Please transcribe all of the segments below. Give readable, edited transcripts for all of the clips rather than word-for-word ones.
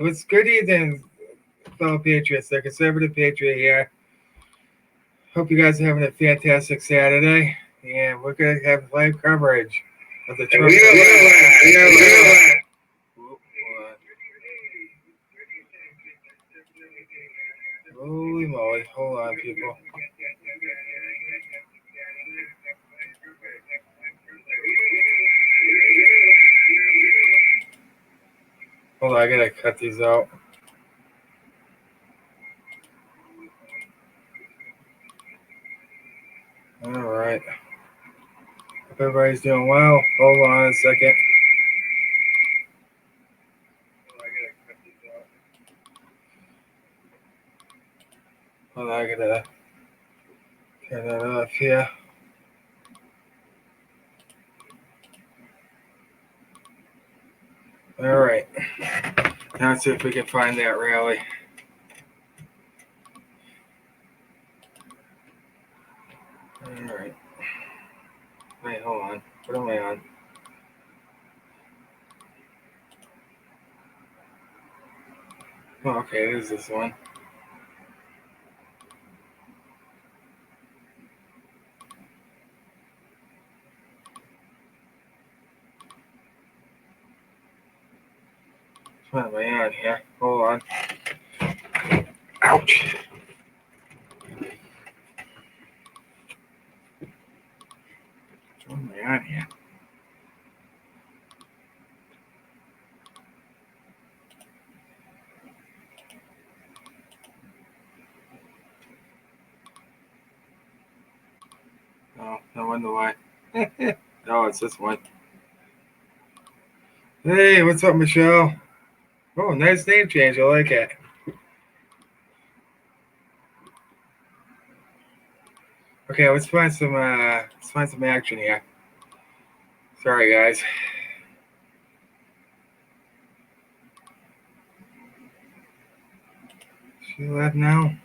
It's good evening, fellow Patriots. The conservative Patriot here. Hope you guys are having a fantastic Saturday. And we're going to have live coverage of the Trump. Holy moly. Hold on, people. Hold on, I gotta cut these out. All right. Hope everybody's doing well. Hold on a second. Hold on, I gotta turn that off here. All right. Now let's see if we can find that rally. All right. Wait, hold on. What am I on? Oh, okay, it is this one. What am I on here? Hold on. Ouch. What am I on here? Oh, no wonder why. Oh, it's this one. Hey, what's up, Michelle? Oh, nice name change. I like it. Okay, let's find some action here. Sorry, guys. She left now.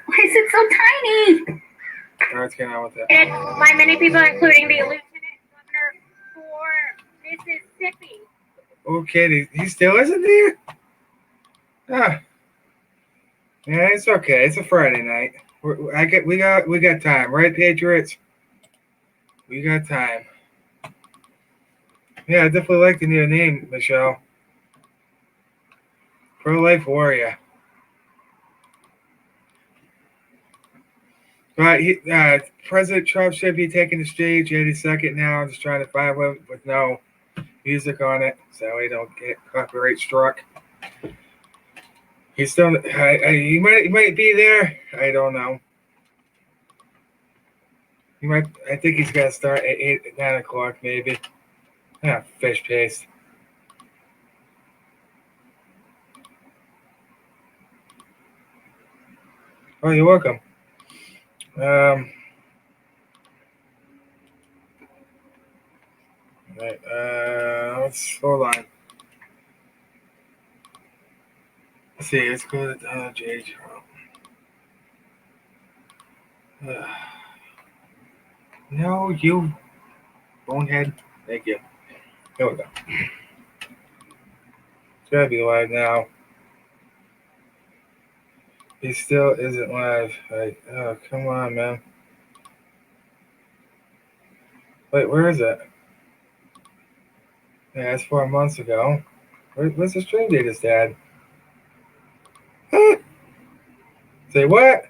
Why is it so tiny? Oh, what's going on with that? By many people, including the lieutenant governor for Mississippi. Okay, he still isn't there? Ah. Yeah, it's okay. It's a Friday night. We got time, right, Patriots? We got time. Yeah, I definitely like the new name, Michelle. Pro-life warrior. Right, President Trump should be taking the stage any second now. I'm just trying to find one with no music on it, so we don't get copyright struck. He's still, he might be there. I don't know. He might. I think he's gonna start at 9 o'clock, maybe. Ah, fish paste. Oh, you're welcome. Right, let's hold on. Let's see. Let's go to Donald J. Trump. No, you bonehead. Thank you. There we go. It's gotta be live now. He still isn't live. Like, oh, come on, man. Wait, where is it? Yeah, it's 4 months ago. What's the stream date his dad? Say what?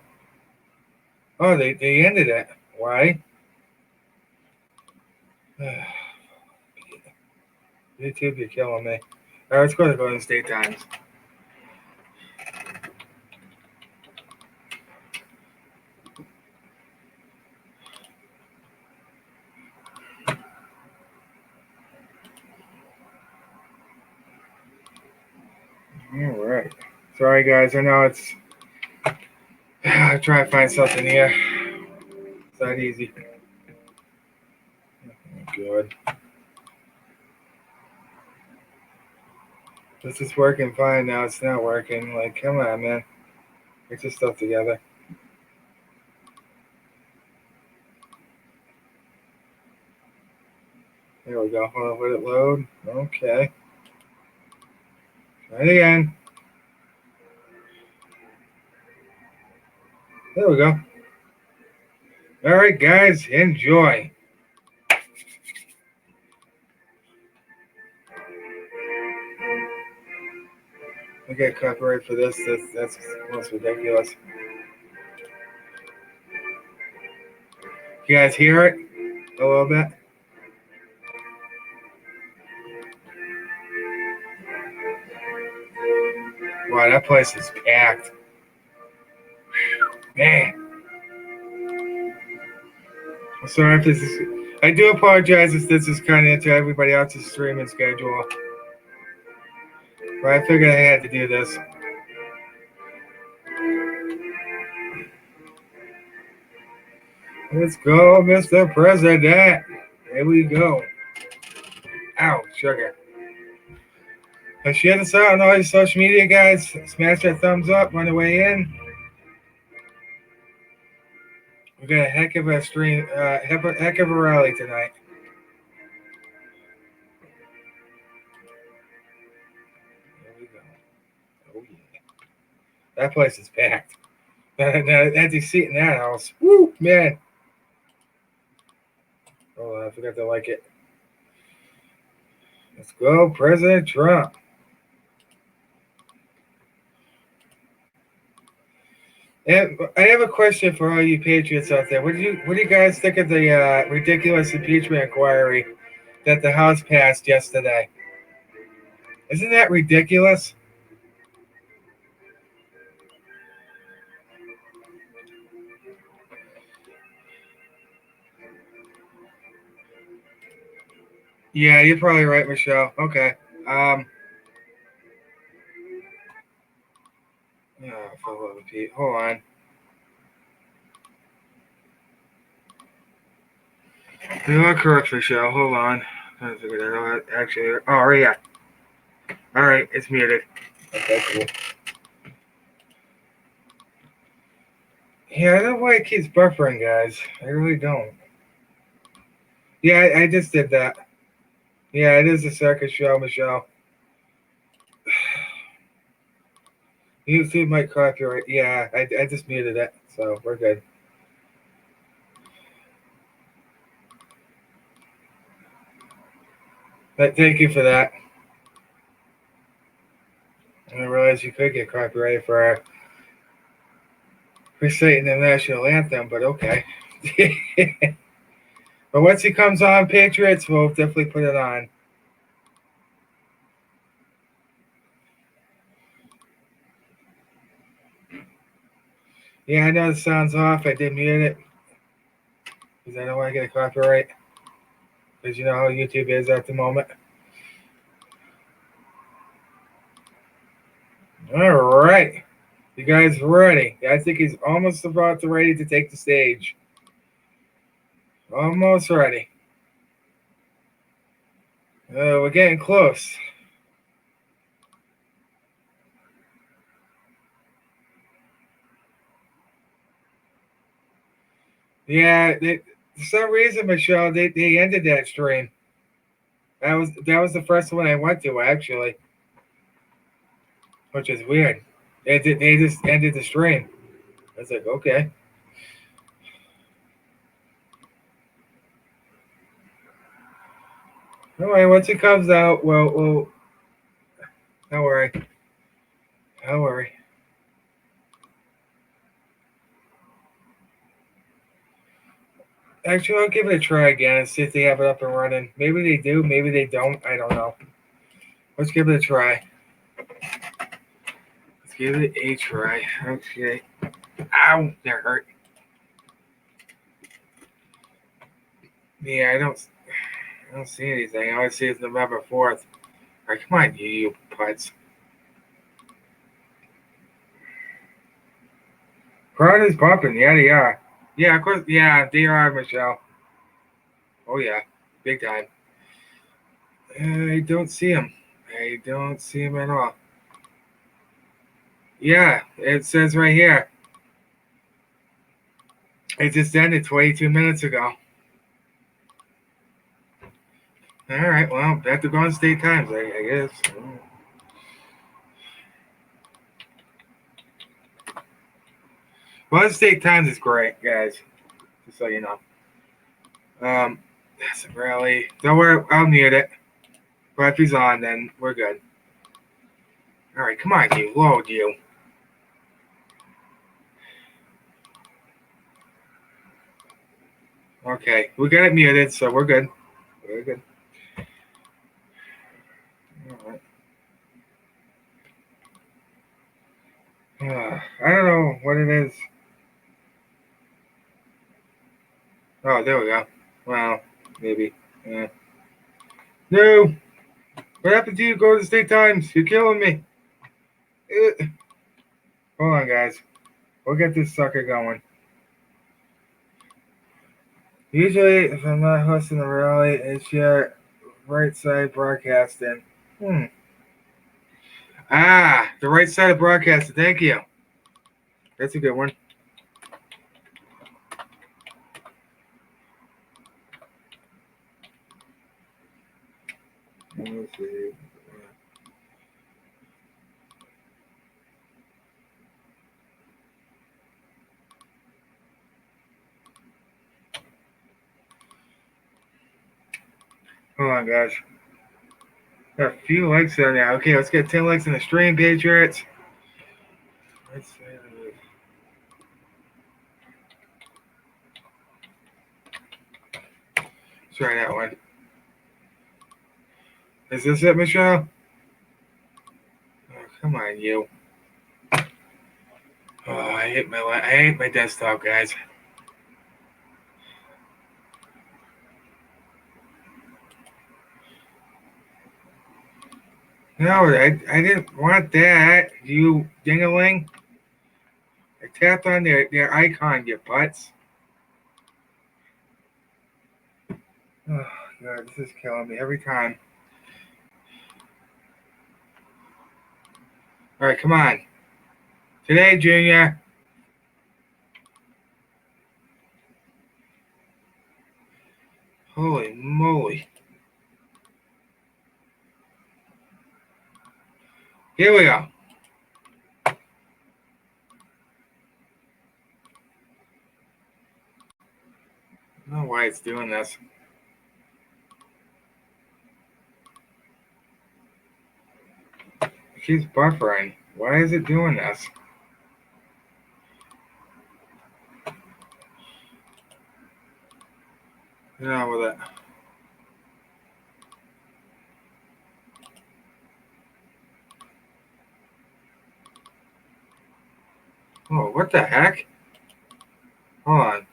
Oh, they ended it. Why? YouTube, you're killing me. All right, let's go to Golden State Times. All right. Sorry, guys. I know it's. I try to find something here. It's not easy. Oh, good. This is working fine now. It's not working. Like, come on, man. Get your stuff together. There we go. Hold on, let it load. Okay. Try it again. There we go. All right, guys, enjoy. I get copyright for this. That's most ridiculous. You guys hear it a little bit? Wow, that place is packed. Man. I'm sorry if this is. I do apologize if this is kind of into everybody else's streaming schedule. But I figured I had to do this. Let's go, Mr. President. Here we go. Ow, sugar. Share this out on all your social media, guys. Smash that thumbs up on the way in. We got a heck of a stream, heck of a rally tonight. There we go. Oh yeah, that place is packed. Now, empty seat in that house. Woo, man. Oh, I forgot to like it. Let's go, President Trump. And I have a question for all you patriots out there. What do you guys think of the ridiculous impeachment inquiry that the House passed yesterday? Isn't that ridiculous? Yeah, you're probably right, Michelle. Okay. Oh, for love of Pete. Hold on. You are correct, Michelle. Hold on. I'm trying to figure that out. Actually, oh, yeah. All right, it's muted. Okay, cool. Yeah, I don't know why it keeps buffering, guys. I really don't. Yeah, I just did that. Yeah, it is a circus show, Michelle. YouTube might copyright. Yeah, I just muted it, so we're good. But thank you for that. I didn't realize you could get copyrighted for reciting the national anthem, but okay. But once he comes on, Patriots, we'll definitely put it on. Yeah, I know the sound's off. I did mute it because I don't want to get a copyright. Because you know how YouTube is at the moment. All right. You guys ready? I think he's almost about to ready to take the stage. Almost ready. We're getting close. Yeah, for some reason, Michelle, they ended that stream. That was the first one I went to, actually, which is weird. They just ended the stream. I was like, okay. All right, once it comes out, well, don't worry. Don't worry. Actually, I'll give it a try again and see if they have it up and running. Maybe they do, maybe they don't. I don't know. Let's give it a try. Let's give it a try. Okay. Ow, that hurt. Yeah, I don't see anything. All I see is November 4th. All right, come on, you putz. Crowd is bumping. Yeah, they are. Yeah, of course. Yeah, they are, Michelle. Oh, yeah. Big time. I don't see him. I don't see him at all. Yeah, it says right here. It just ended 22 minutes ago. All right, well, have to go on state times, I guess. Well, state times is great, guys. Just so you know. That's a rally. Don't worry, I'll mute it. But if he's on, then we're good. All right, come on, you. Load, you. Okay, we got it muted, so we're good. We're good. All right. I don't know what it is. Oh, there we go. Well, maybe. No! What happened to you? Go to the state times. You're killing me. Hold on, guys. We'll get this sucker going. Usually, if I'm not hosting a rally, it's your right side broadcasting. Ah, the right side of broadcasting. Thank you. That's a good one. Let me see. Hold on, guys. Got a few likes there now. Okay, let's get 10 likes in the stream, Patriots. Let's try that one. Is this it, Michelle? Oh, come on, you. Oh, I hate my desktop, guys. No, I didn't want that, you dingaling. I tapped on their icon, you butts. Oh, God, this is killing me every time. All right, come on. Today, Junior. Holy moly. Here we go. I don't know why it's doing this. It keeps buffering. Why is it doing this? Yeah, with it. Oh, what the heck? Hold on.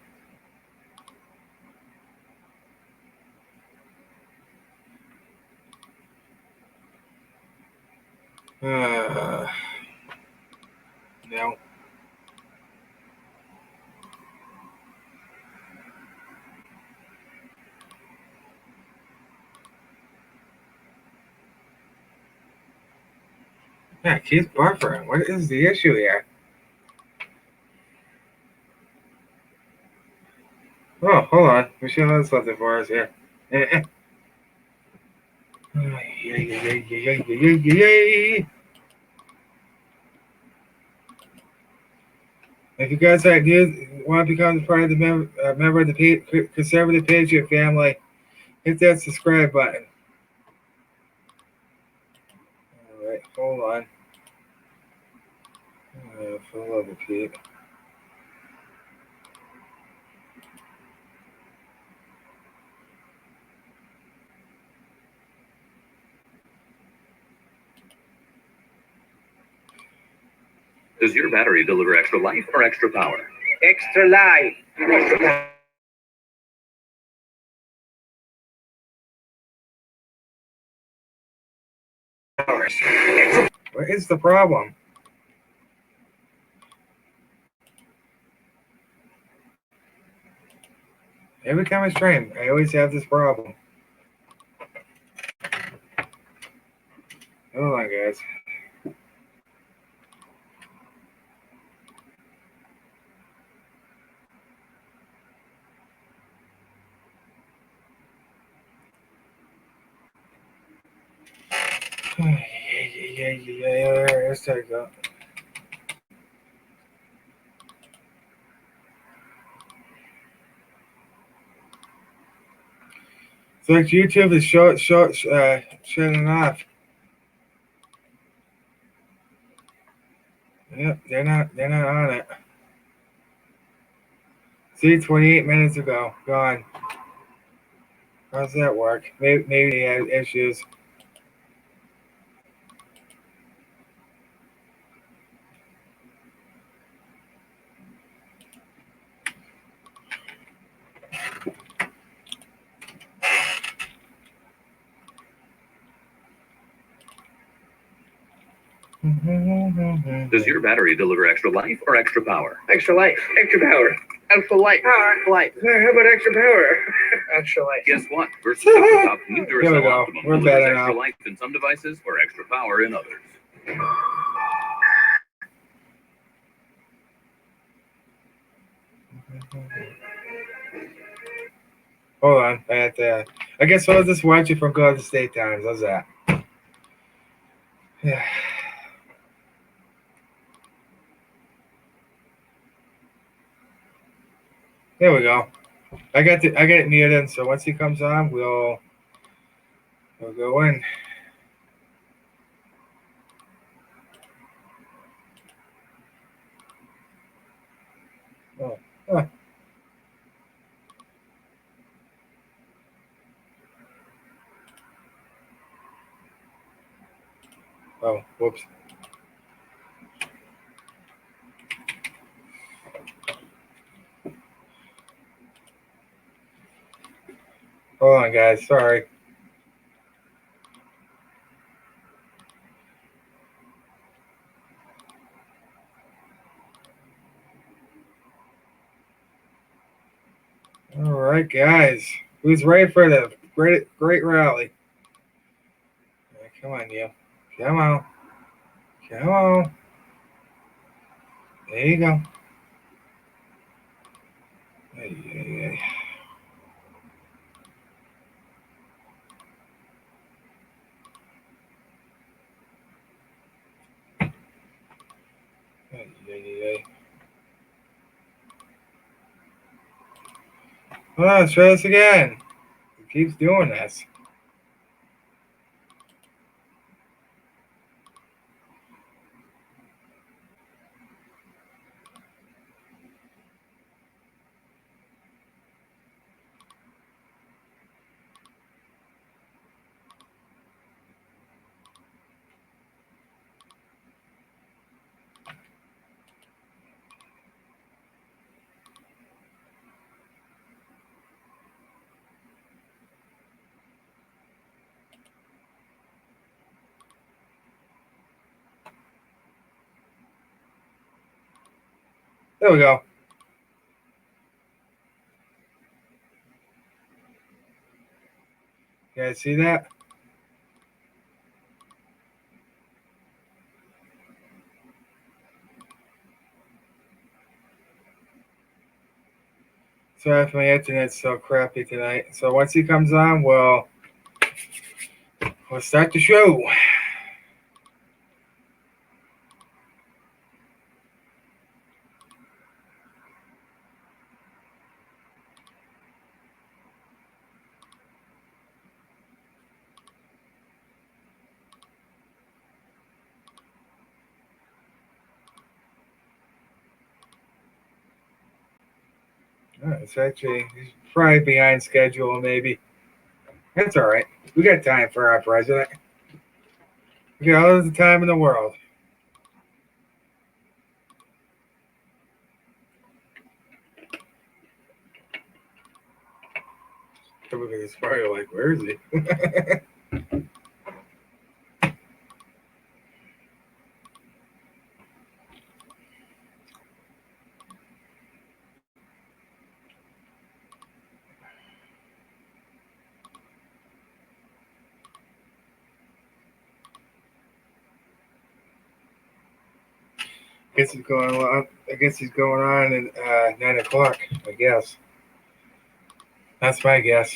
No. Yeah, it keeps buffering. What is the issue here? Oh, hold on. Michelle has something for us here. If you guys want to become part of the member of the conservative Patriot family, hit that subscribe button. All right, hold on. Full of Pete. Does your battery deliver extra life or extra power? Extra life. What is the problem? Every time I stream, I always have this problem. Hold on, guys. Yeah. Let's take it go. It's like YouTube is shutting off. Yep, they're not on it. See, 28 minutes ago, gone. How's that work? Maybe they had issues. Does your battery deliver extra life or extra power? Extra life, extra power, extra light, power, light. How about extra power? Extra light. Guess what? Versus Top new Here we Duracell go. Optimum We're delivers better extra now. life in some devices or extra power in others. Hold on. I guess I'll just watch it from Golden State Times. How's that? Yeah. There we go. I got it muted, so once he comes on, we'll go in. Oh, whoops. Hold on, guys. Sorry. All right, guys. Who's ready for the great rally? Yeah, come on, you. Come on. Come on. There you go. Hey. Hey. Oh, let's try this again. It keeps doing this. There we go. You guys see that? Sorry if my internet's so crappy tonight. So once he comes on, we'll start the show. It's actually he's probably behind schedule, maybe. That's all right. We got time for our president. We got all the time in the world. Everybody's probably like, where is he? I guess he's going on at 9 o'clock. I guess that's my guess.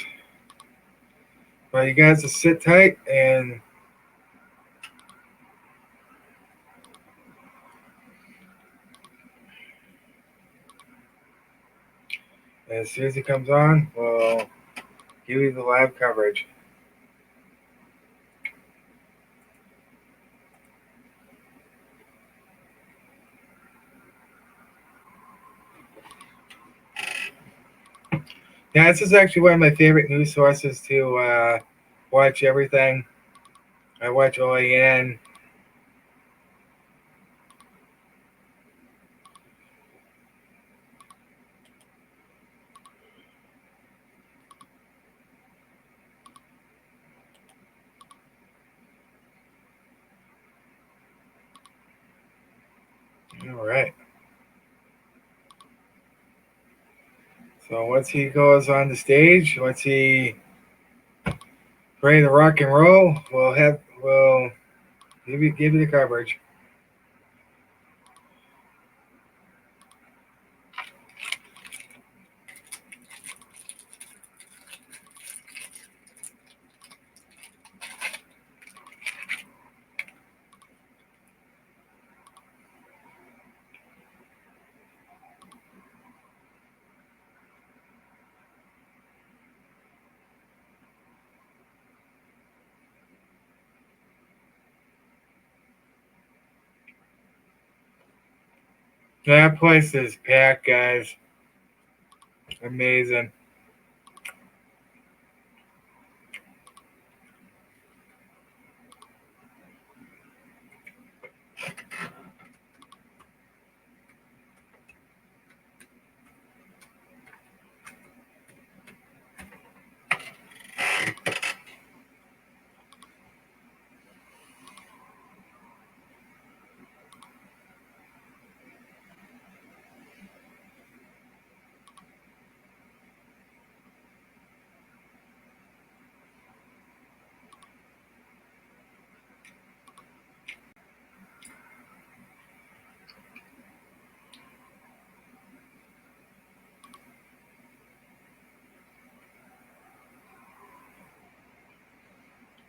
But you guys just sit tight and As soon as he comes on, we'll give you the live coverage. Yeah, this is actually one of my favorite news sources to watch everything. I watch OAN. All right. So once he goes on the stage, once he ready to rock and roll, we'll give you the coverage. That place is packed, guys. Amazing.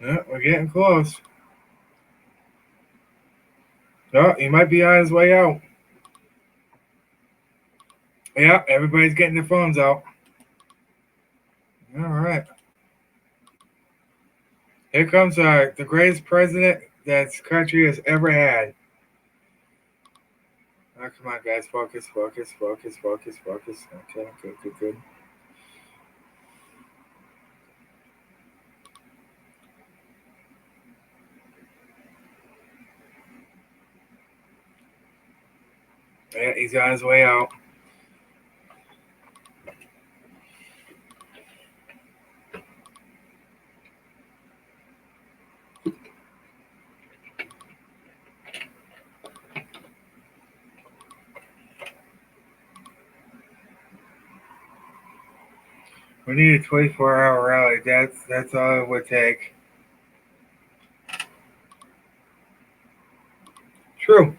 Yeah, we're getting close. Oh, he might be on his way out. Yeah, everybody's getting their phones out. All right. Here comes the greatest president this country has ever had. Oh, come on, guys. Focus, focus, focus, focus, focus. Okay, good, good, good. Yeah, he's on his way out. We need a 24-hour rally. That's all it would take. True.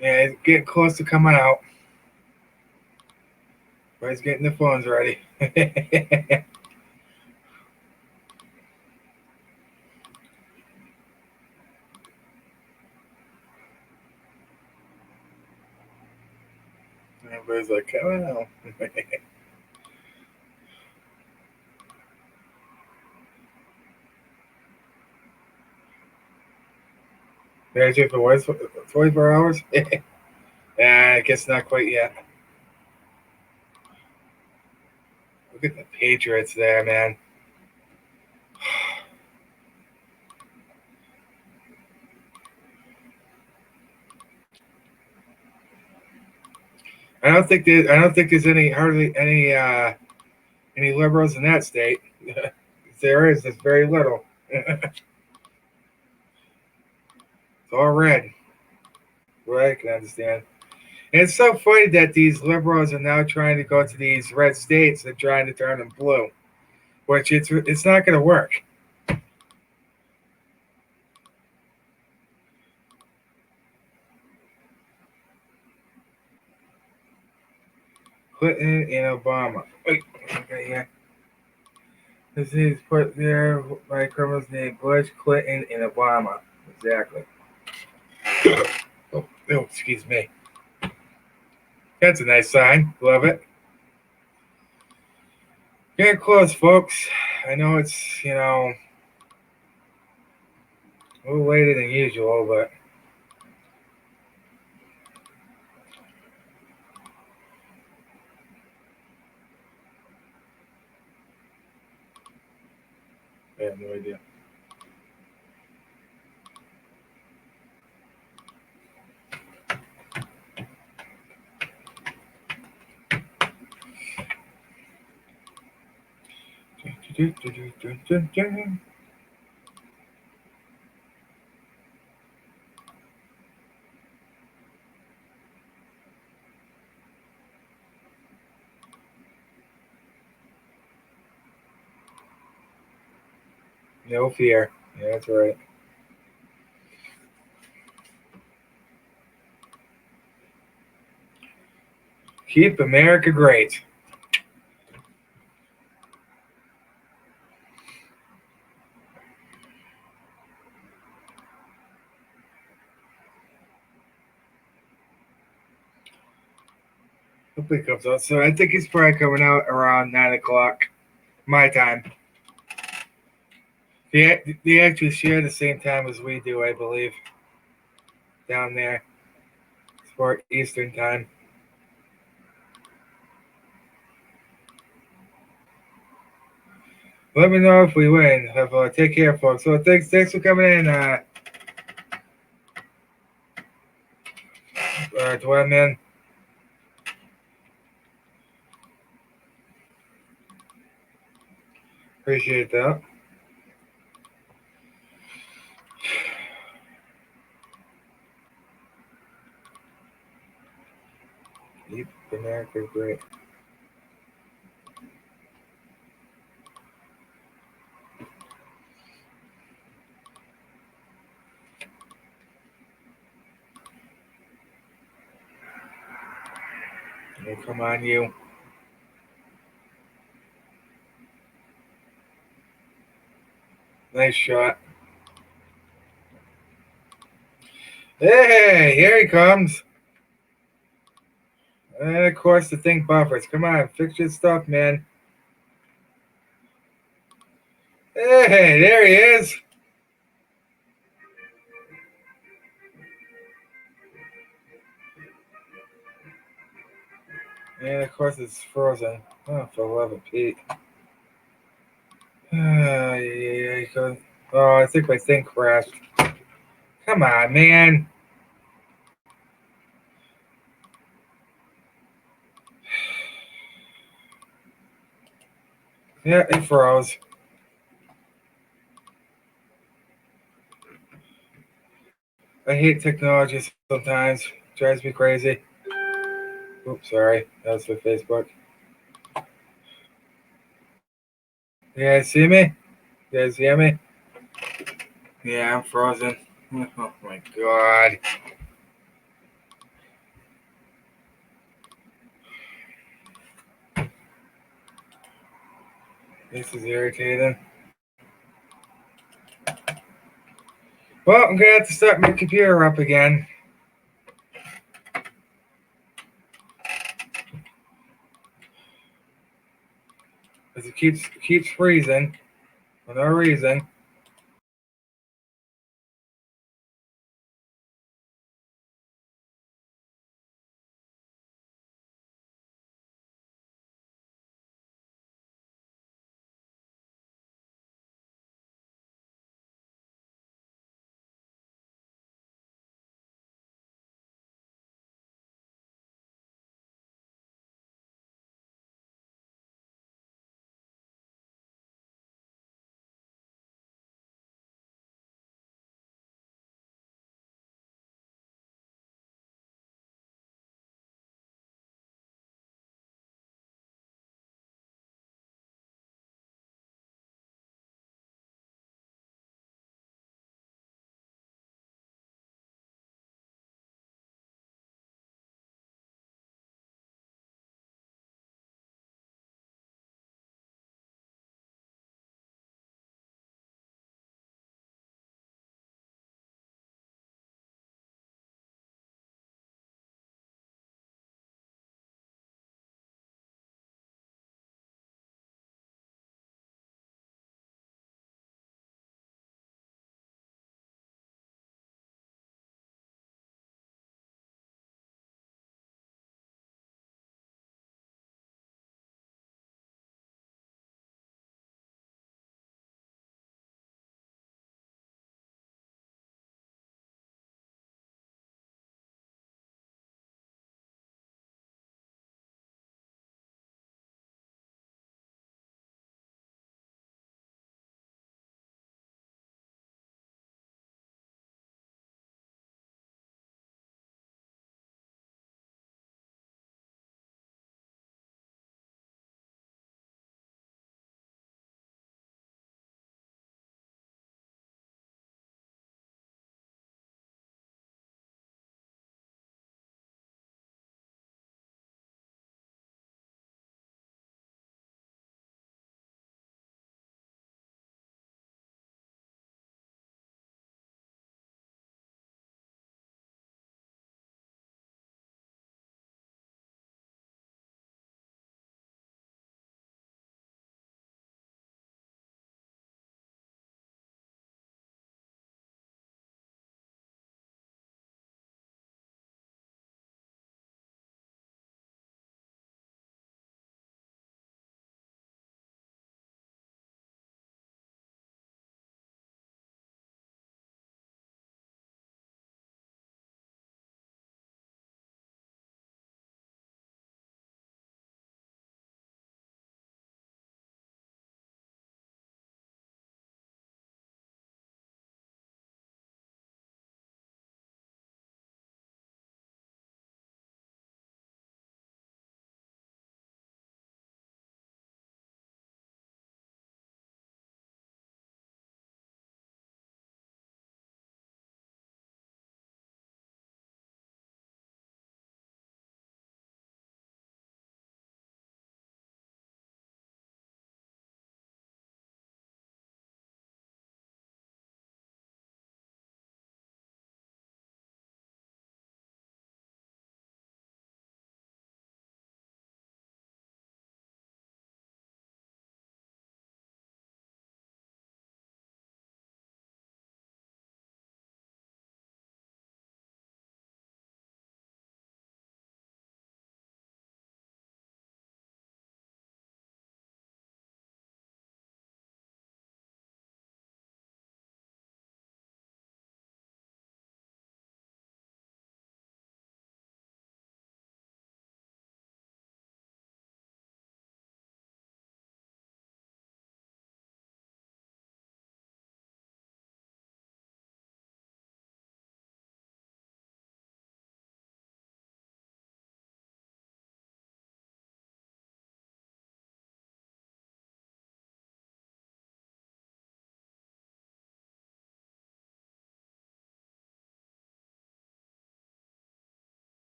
Yeah, it's getting close to coming out. Everybody's getting their phones ready. Everybody's like, oh no. Did I check the voice 24 hours? Yeah, I guess not quite yet. Look at the Patriots there, man. I don't think there's hardly any liberals in that state. If there is, there's very little. It's all red. What I can understand. And it's so funny that these liberals are now trying to go to these red states and trying to turn them blue, which it's not going to work. Clinton and Obama. Wait, okay, yeah. This is put there by criminals named Bush, Clinton, and Obama. Exactly. Oh, excuse me. That's a nice sign. Love it. Getting close, folks. I know it's, a little later than usual, but I have no idea. No fear. Yeah, that's right. Keep America great. Hopefully it comes out. So I think he's probably coming out around 9 o'clock my time. They actually share the same time as we do, I believe. Down there. It's for Eastern time. Let me know if we win. Take care, folks. So thanks for coming in, Dwayne, man. Appreciate that. Keep America great. Oh, come on, you. Nice shot. Hey, here he comes. And of course, the thing buffers. Come on, fix your stuff, man. Hey, there he is. And of course, it's frozen. Oh, for the love of Pete. Oh, I think my thing crashed. Come on, man. Yeah, it froze. I hate technology sometimes. It drives me crazy. Oops, sorry. That was for Facebook. You guys see me? You guys hear me? Yeah, I'm frozen. Oh my god. This is irritating. Well, I'm gonna have to start my computer up again. Because it keeps freezing for no reason.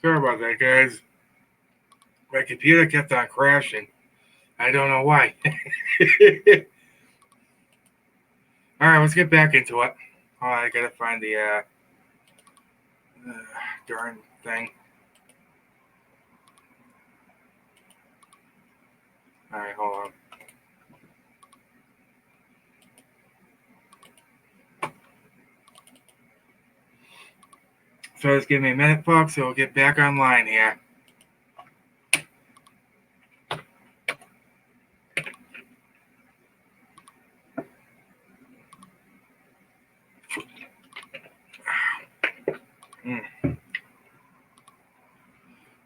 Sorry about that, guys. My computer kept on crashing. I don't know why. All right, let's get back into it. Oh, I gotta find the darn thing. All right, hold on. So just give me a minute, folks, so we'll get back online here.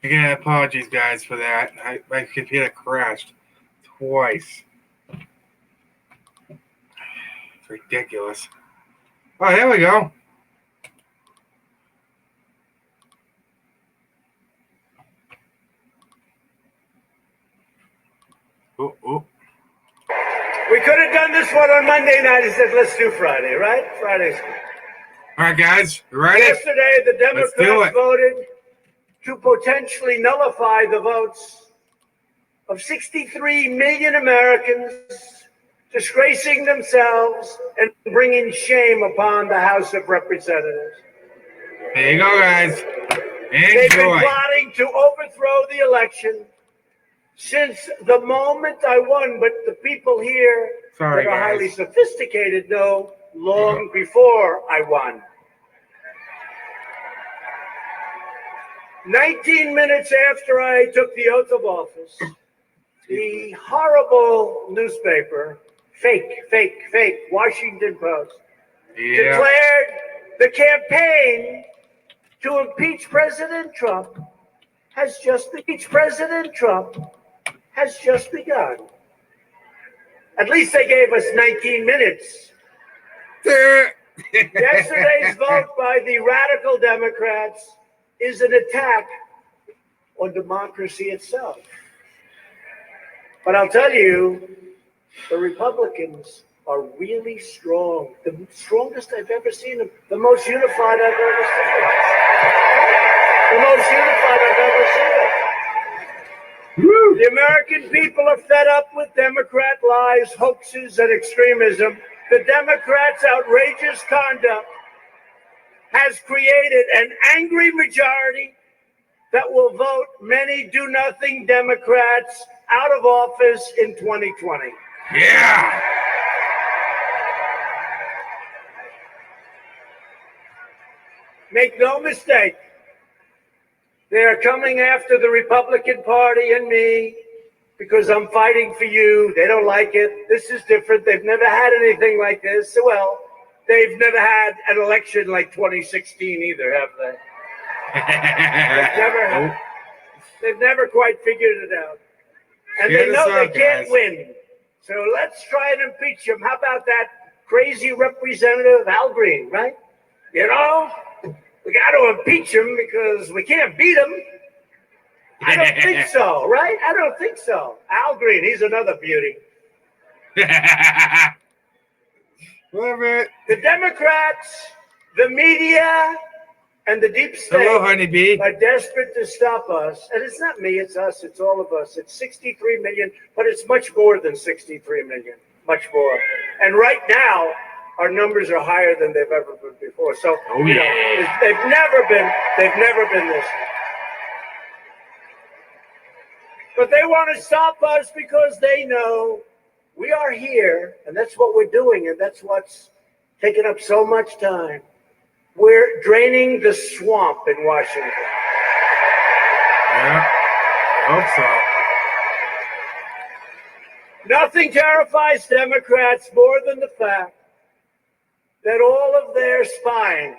Again, apologies, guys, for that. My computer crashed twice. It's ridiculous. Oh, there we go. Oh. We could have done this one on Monday night. He said, let's do Friday, right? Friday's good. All right, guys, you ready? Yesterday, the Let's do Democrats it. voted to potentially nullify the votes of 63 million Americans, disgracing themselves and bringing shame upon the House of Representatives. There you go, guys. They've been Enjoy. plotting to overthrow the election since the moment I won, but the people here Sorry, that are guys. highly sophisticated know long before I won. 19 minutes after I took the oath of office, the horrible newspaper, fake, Washington Post, Yeah. declared the campaign to impeach President Trump has just begun. At least they gave us 19 minutes. Yesterday's vote by the radical Democrats is an attack on democracy itself. But I'll tell you, the Republicans are really strong. The strongest I've ever seen them. The most unified I've ever seen them. The American people are fed up with Democrat lies, hoaxes, and extremism. The Democrats' outrageous conduct has created an angry majority that will vote many do-nothing Democrats out of office in 2020. Yeah. Make no mistake, they are coming after the Republican Party and me because I'm fighting for you. They don't like it. This is different. They've never had anything like this. Well, they've never had an election like 2016 either, have they? They've never quite figured it out. And they know they can't win. So let's try and impeach him. How about that crazy Representative Al Green, right? You know, we got to impeach him because we can't beat him. I don't think so, right? I don't think so. Al Green, he's another beauty. Love it. The Democrats, the media, and the deep state Hello, honeybee. are desperate to stop us. And it's not me, it's us, it's all of us. It's 63 million, but it's much more than 63 million, much more. And right now, our numbers are higher than they've ever been before. So, you know, they've never been this. But they want to stop us because they know we are here, and that's what we're doing, and that's what's taking up so much time. We're draining the swamp in Washington. Yeah, I hope so. Nothing terrifies Democrats more than the fact that all of their spying,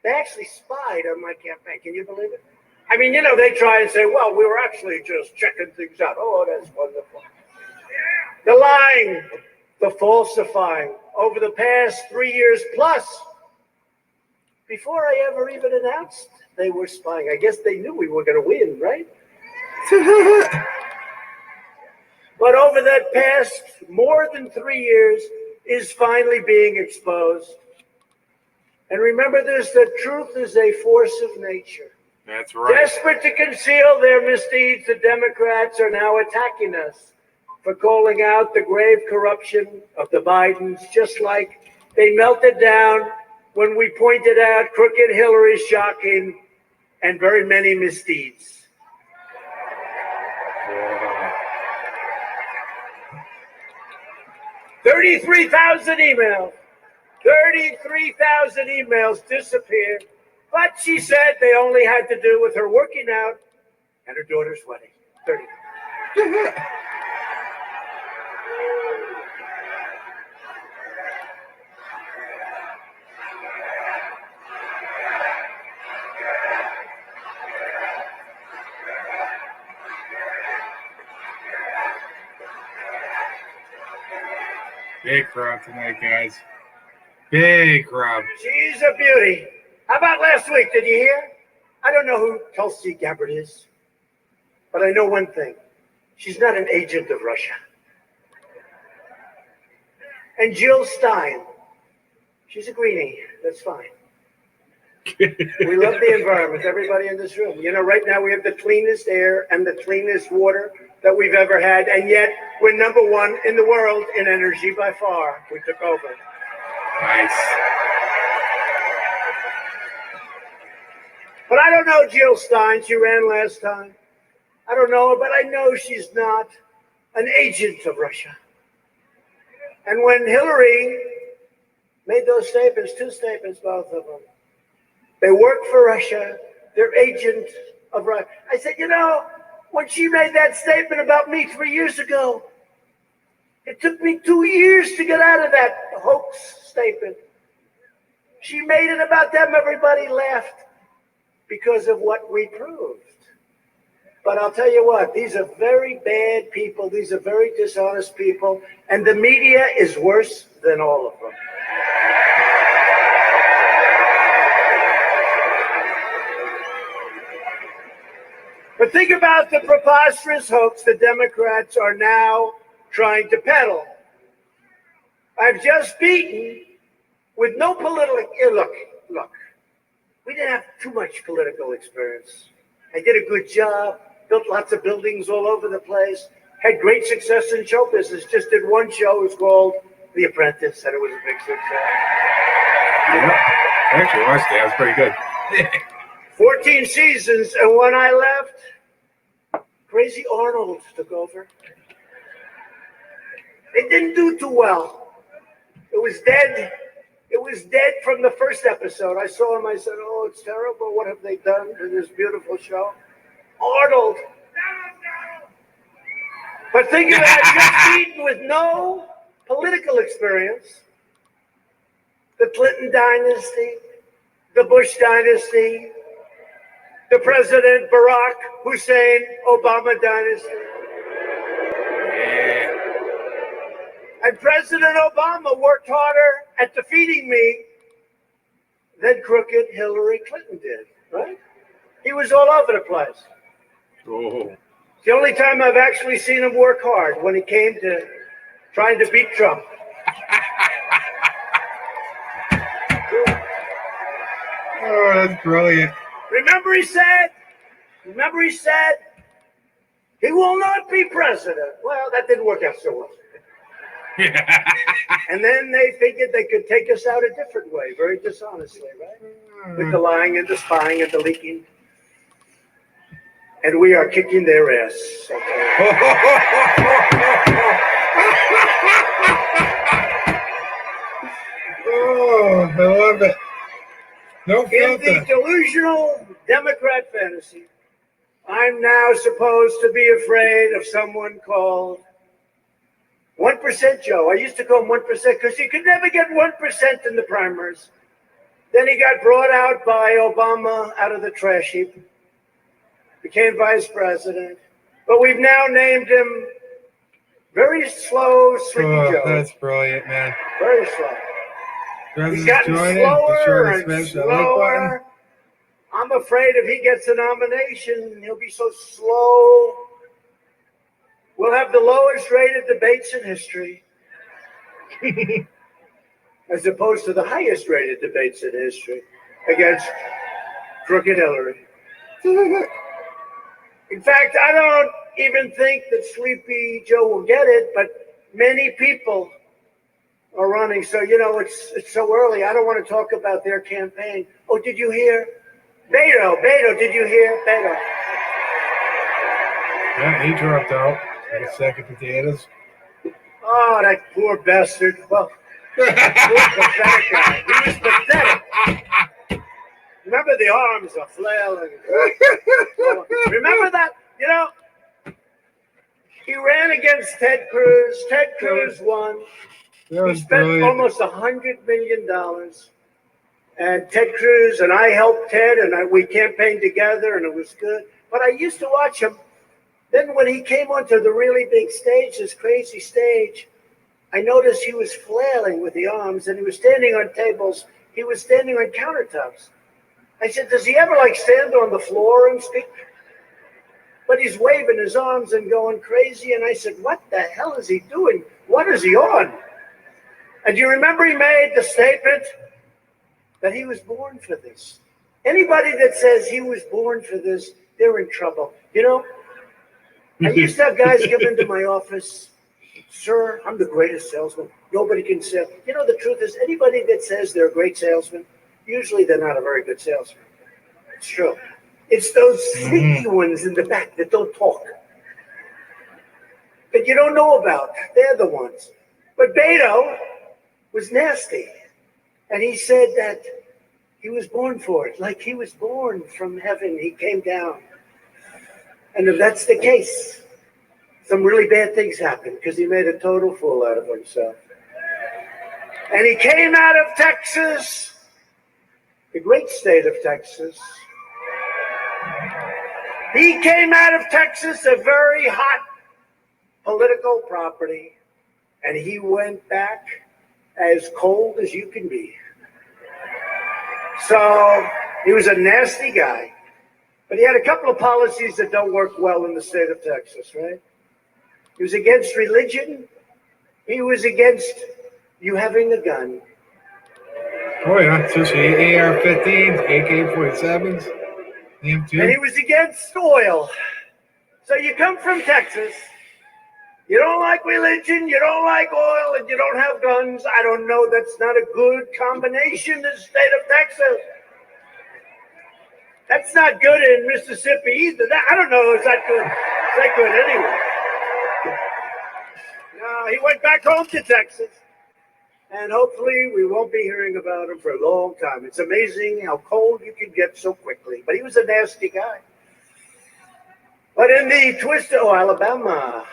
they actually spied on my campaign. Can you believe it? I mean, you know, they try and say, well, we were actually just checking things out. Oh, that's wonderful. The lying, the falsifying over the past 3 years plus, before I ever even announced they were spying. I guess they knew we were going to win, right? But over that past more than 3 years is finally being exposed. And remember this, that truth is a force of nature. That's right. Desperate to conceal their misdeeds, the Democrats are now attacking us for calling out the grave corruption of the Bidens, just like they melted down when we pointed out crooked Hillary's shocking and very many misdeeds. Wow. 33,000 emails. 33,000 emails disappeared. But she said they only had to do with her working out and her daughter's wedding. 30. Big crowd tonight, guys. Big crowd. She's a beauty. How about last week? Did you hear? I don't know who Tulsi Gabbard is, but I know one thing. She's not an agent of Russia. And Jill Stein, she's a greenie. That's fine. We love the environment, everybody in this room. You know, right now we have the cleanest air and the cleanest water that we've ever had, and yet we're number one in the world in energy by far. We took over. Nice. But I don't know Jill Stein. She ran last time. I don't know her, but I know she's not an agent of Russia. And when Hillary made those statements, two statements, both of them, they work for Russia, they're agents of Russia. I said, you know, when she made that statement about me 3 years ago, it took me 2 years to get out of that hoax statement. She made it about them, everybody laughed because of what we proved. But I'll tell you what, these are very bad people. These are very dishonest people. And the media is worse than all of them. But think about the preposterous hoax the Democrats are now trying to peddle. I've just beaten with no political, look, we didn't have too much political experience. I did a good job, built lots of buildings all over the place, had great success in show business, just did one show, it was called The Apprentice, and it was a big success. Yeah, I actually watched it. It was pretty good. 14 seasons, and when I left, Crazy Arnold took over. It didn't do too well. It was dead. It was dead from the first episode. I saw him, I said, oh, it's terrible. What have they done to this beautiful show? Arnold. But think of it, just beaten with no political experience. The Clinton dynasty, the Bush dynasty, the President Barack Hussein Obama dynasty. Yeah. And President Obama worked harder at defeating me than crooked Hillary Clinton did, right? He was all over the place. Oh. It's the only time I've actually seen him work hard, when he came to trying to beat Trump. Oh, that's brilliant. Remember he said, he will not be president. Well, that didn't work out so well. And then they figured they could take us out a different way, very dishonestly, right? With the lying and the spying and the leaking. And we are kicking their ass. Oh, I love it. No In filter. the delusional Democrat fantasy, I'm now supposed to be afraid of someone called 1% Joe. I used to call him 1% because you could never get 1% in the primaries. Then he got brought out by Obama out of the trash heap, became vice president. But we've now named him Very Slow Sleepy Joe. That's brilliant, man. Very slow. He's gotten slower and slower. I'm afraid if he gets a nomination, he'll be so slow. We'll have the lowest rated debates in history, as opposed to the highest rated debates in history against crooked Hillary. In fact, I don't even think that Sleepy Joe will get it, but many people are running. So, it's so early. I don't want to talk about their campaign. Oh, did you hear? Beto, did you hear? Beto. Yeah, he dropped out. Like a sack of potatoes. Oh, that poor bastard. Well, poor pathetic guy. He was pathetic. Remember the arms are flailing. Remember that? He ran against Ted Cruz. Ted Cruz won. That He was spent brilliant. almost $100 million. And Ted Cruz and I helped Ted, and we campaigned together, and it was good. But I used to watch him. Then when he came onto the really big stage, this crazy stage, I noticed he was flailing with the arms, and he was standing on tables. He was standing on countertops. I said, does he ever stand on the floor and speak? But he's waving his arms and going crazy. And I said, what the hell is he doing? What is he on? And you remember he made the statement that he was born for this. Anybody that says he was born for this, they're in trouble. I used to have guys come into my office. Sir, I'm the greatest salesman. Nobody can sell. The truth is, anybody that says they're a great salesman, usually they're not a very good salesman. It's true. It's those sneaky ones in the back that don't talk. That you don't know about. They're the ones. But Beto was nasty. And he said that he was born for it. Like he was born from heaven. He came down. And if that's the case, some really bad things happened because he made a total fool out of himself. And he came out of Texas, the great state of Texas. He came out of Texas, a very hot political property, and he went back as cold as you can be. So he was a nasty guy, but he had a couple of policies that don't work well in the state of Texas, right? He was against religion. He was against you having a gun. Oh, yeah, especially AR-15s, AK-47s. And he was against oil. So you come from Texas, you don't like religion, you don't like oil, and you don't have guns. I don't know, that's not a good combination in the state of Texas. That's not good in Mississippi either. I don't know, is that good? Is that good anyway? No, he went back home to Texas. And hopefully we won't be hearing about him for a long time. It's amazing how cold you can get so quickly. But he was a nasty guy. But in the twist, Alabama.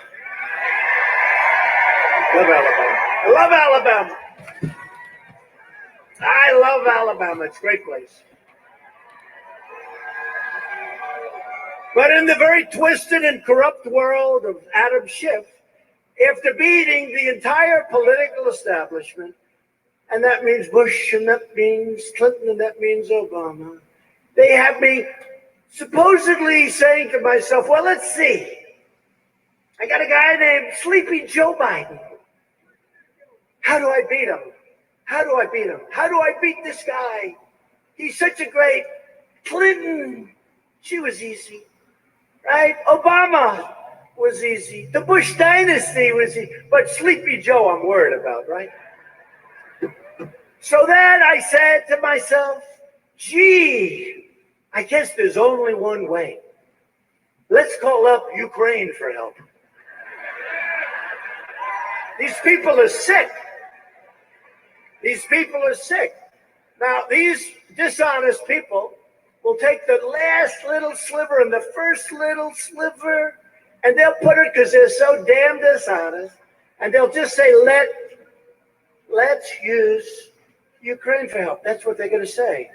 Love Alabama. I love Alabama. I love Alabama. It's a great place. But in the very twisted and corrupt world of Adam Schiff, after beating the entire political establishment, and that means Bush, and that means Clinton, and that means Obama, they have me supposedly saying to myself, well, let's see. I got a guy named Sleepy Joe Biden. How do I beat him? How do I beat him? How do I beat this guy? He's such a great Clinton. She was easy, right? Obama was easy. The Bush dynasty was easy. But Sleepy Joe, I'm worried about, right? So then I said to myself, gee, I guess there's only one way. Let's call up Ukraine for help. These people are sick. These people are sick. Now, these dishonest people will take the last little sliver and the first little sliver, and they'll put it, because they're so damn dishonest, and they'll just say, let's use Ukraine for help. That's what they're going to say.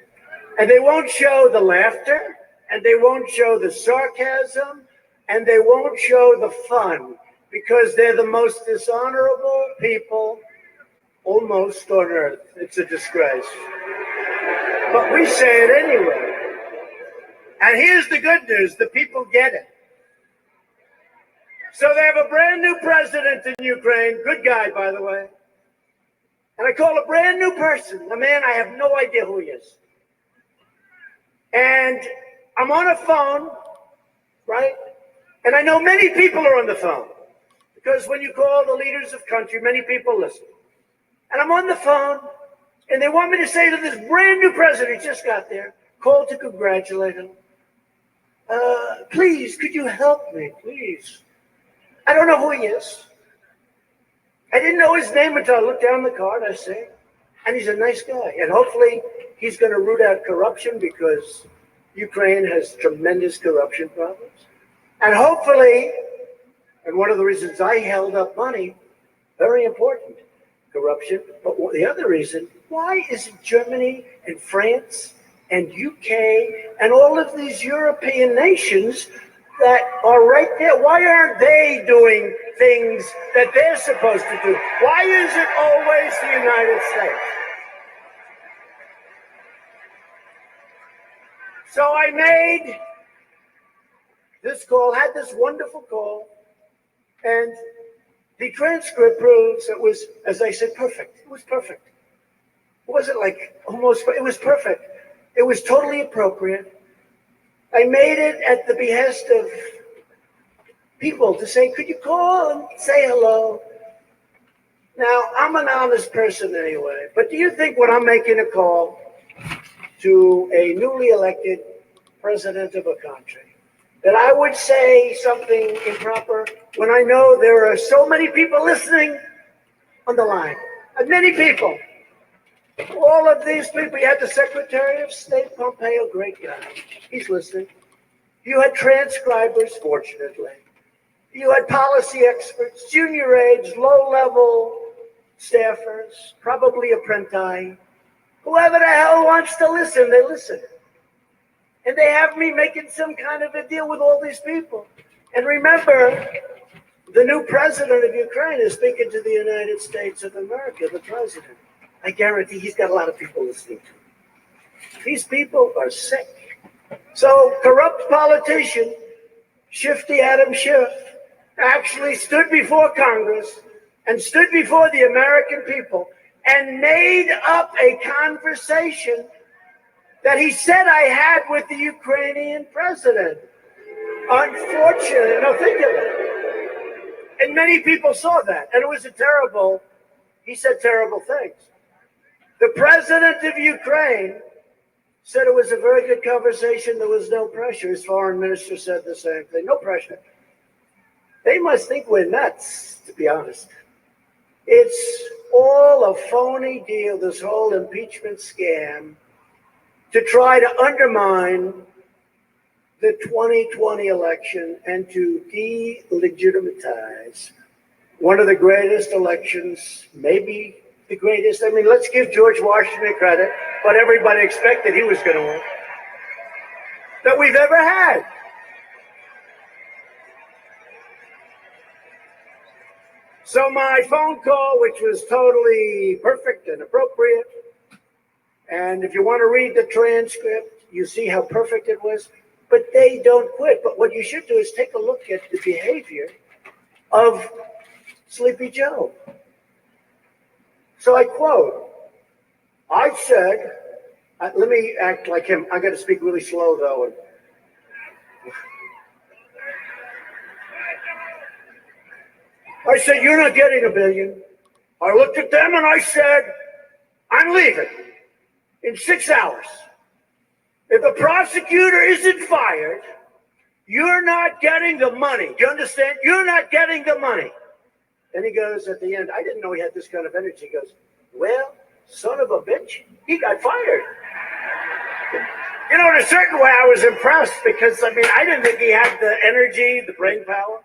And they won't show the laughter, and they won't show the sarcasm, and they won't show the fun, because they're the most dishonorable people almost on earth. It's a disgrace. But we say it anyway. And here's the good news. The people get it. So they have a brand new president in Ukraine. Good guy, by the way. And I call a brand new person, a man I have no idea who he is. And I'm on a phone, right? And I know many people are on the phone because when you call the leaders of country, many people listen. And I'm on the phone, and they want me to say to this brand new president, just got there, called to congratulate him. Please, could you help me, please? I don't know who he is. I didn't know his name until I looked down the card, I say. And he's a nice guy. And hopefully he's going to root out corruption because Ukraine has tremendous corruption problems. And hopefully, and one of the reasons I held up money, very important, corruption. But the other reason, why isn't Germany and France and UK and all of these European nations that are right there, why aren't they doing things that they're supposed to do? Why is it always the United States? So I made this call, had this wonderful call, and the transcript proves it was, as I said, perfect. It was perfect. It wasn't like almost, it was perfect. It was totally appropriate. I made it at the behest of people to say, could you call and say hello? Now, I'm an honest person anyway, but do you think when I'm making a call to a newly elected president of a country, that I would say something improper when I know there are so many people listening on the line? And many people. All of these people. You had the Secretary of State, Pompeo, great guy. He's listening. You had transcribers, fortunately. You had policy experts, junior aides, low-level staffers, probably apprentice. Whoever the hell wants to listen, they listen. And they have me making some kind of a deal with all these people. And remember, the new president of Ukraine is speaking to the United States of America, the president. I guarantee he's got a lot of people listening to him. These people are sick. So, corrupt politician, Shifty Adam Schiff, actually stood before Congress and stood before the American people and made up a conversation that he said I had with the Ukrainian president. Unfortunately, no, think of it. And many people saw that, and it was a terrible, he said terrible things. The president of Ukraine said it was a very good conversation, there was no pressure. His foreign minister said the same thing, no pressure. They must think we're nuts, to be honest. It's all a phony deal, this whole impeachment scam, to try to undermine the 2020 election and to delegitimize one of the greatest elections, maybe the greatest. I mean, let's give George Washington credit, but everybody expected he was going to win, that we've ever had. So my phone call, which was totally perfect and appropriate, and if you want to read the transcript, you see how perfect it was, but they don't quit. But what you should do is take a look at the behavior of Sleepy Joe. So I quote, I said, let me act like him. I got to speak really slow, though. I said, you're not getting $1 billion. I looked at them and I said, I'm leaving in 6 hours. If the prosecutor isn't fired, you're not getting the money. Do you understand? You're not getting the money. Then he goes at the end, I didn't know he had this kind of energy. He goes, well, son of a bitch, he got fired. You know, in a certain way, I was impressed because, I mean, I didn't think he had the energy, the brain power.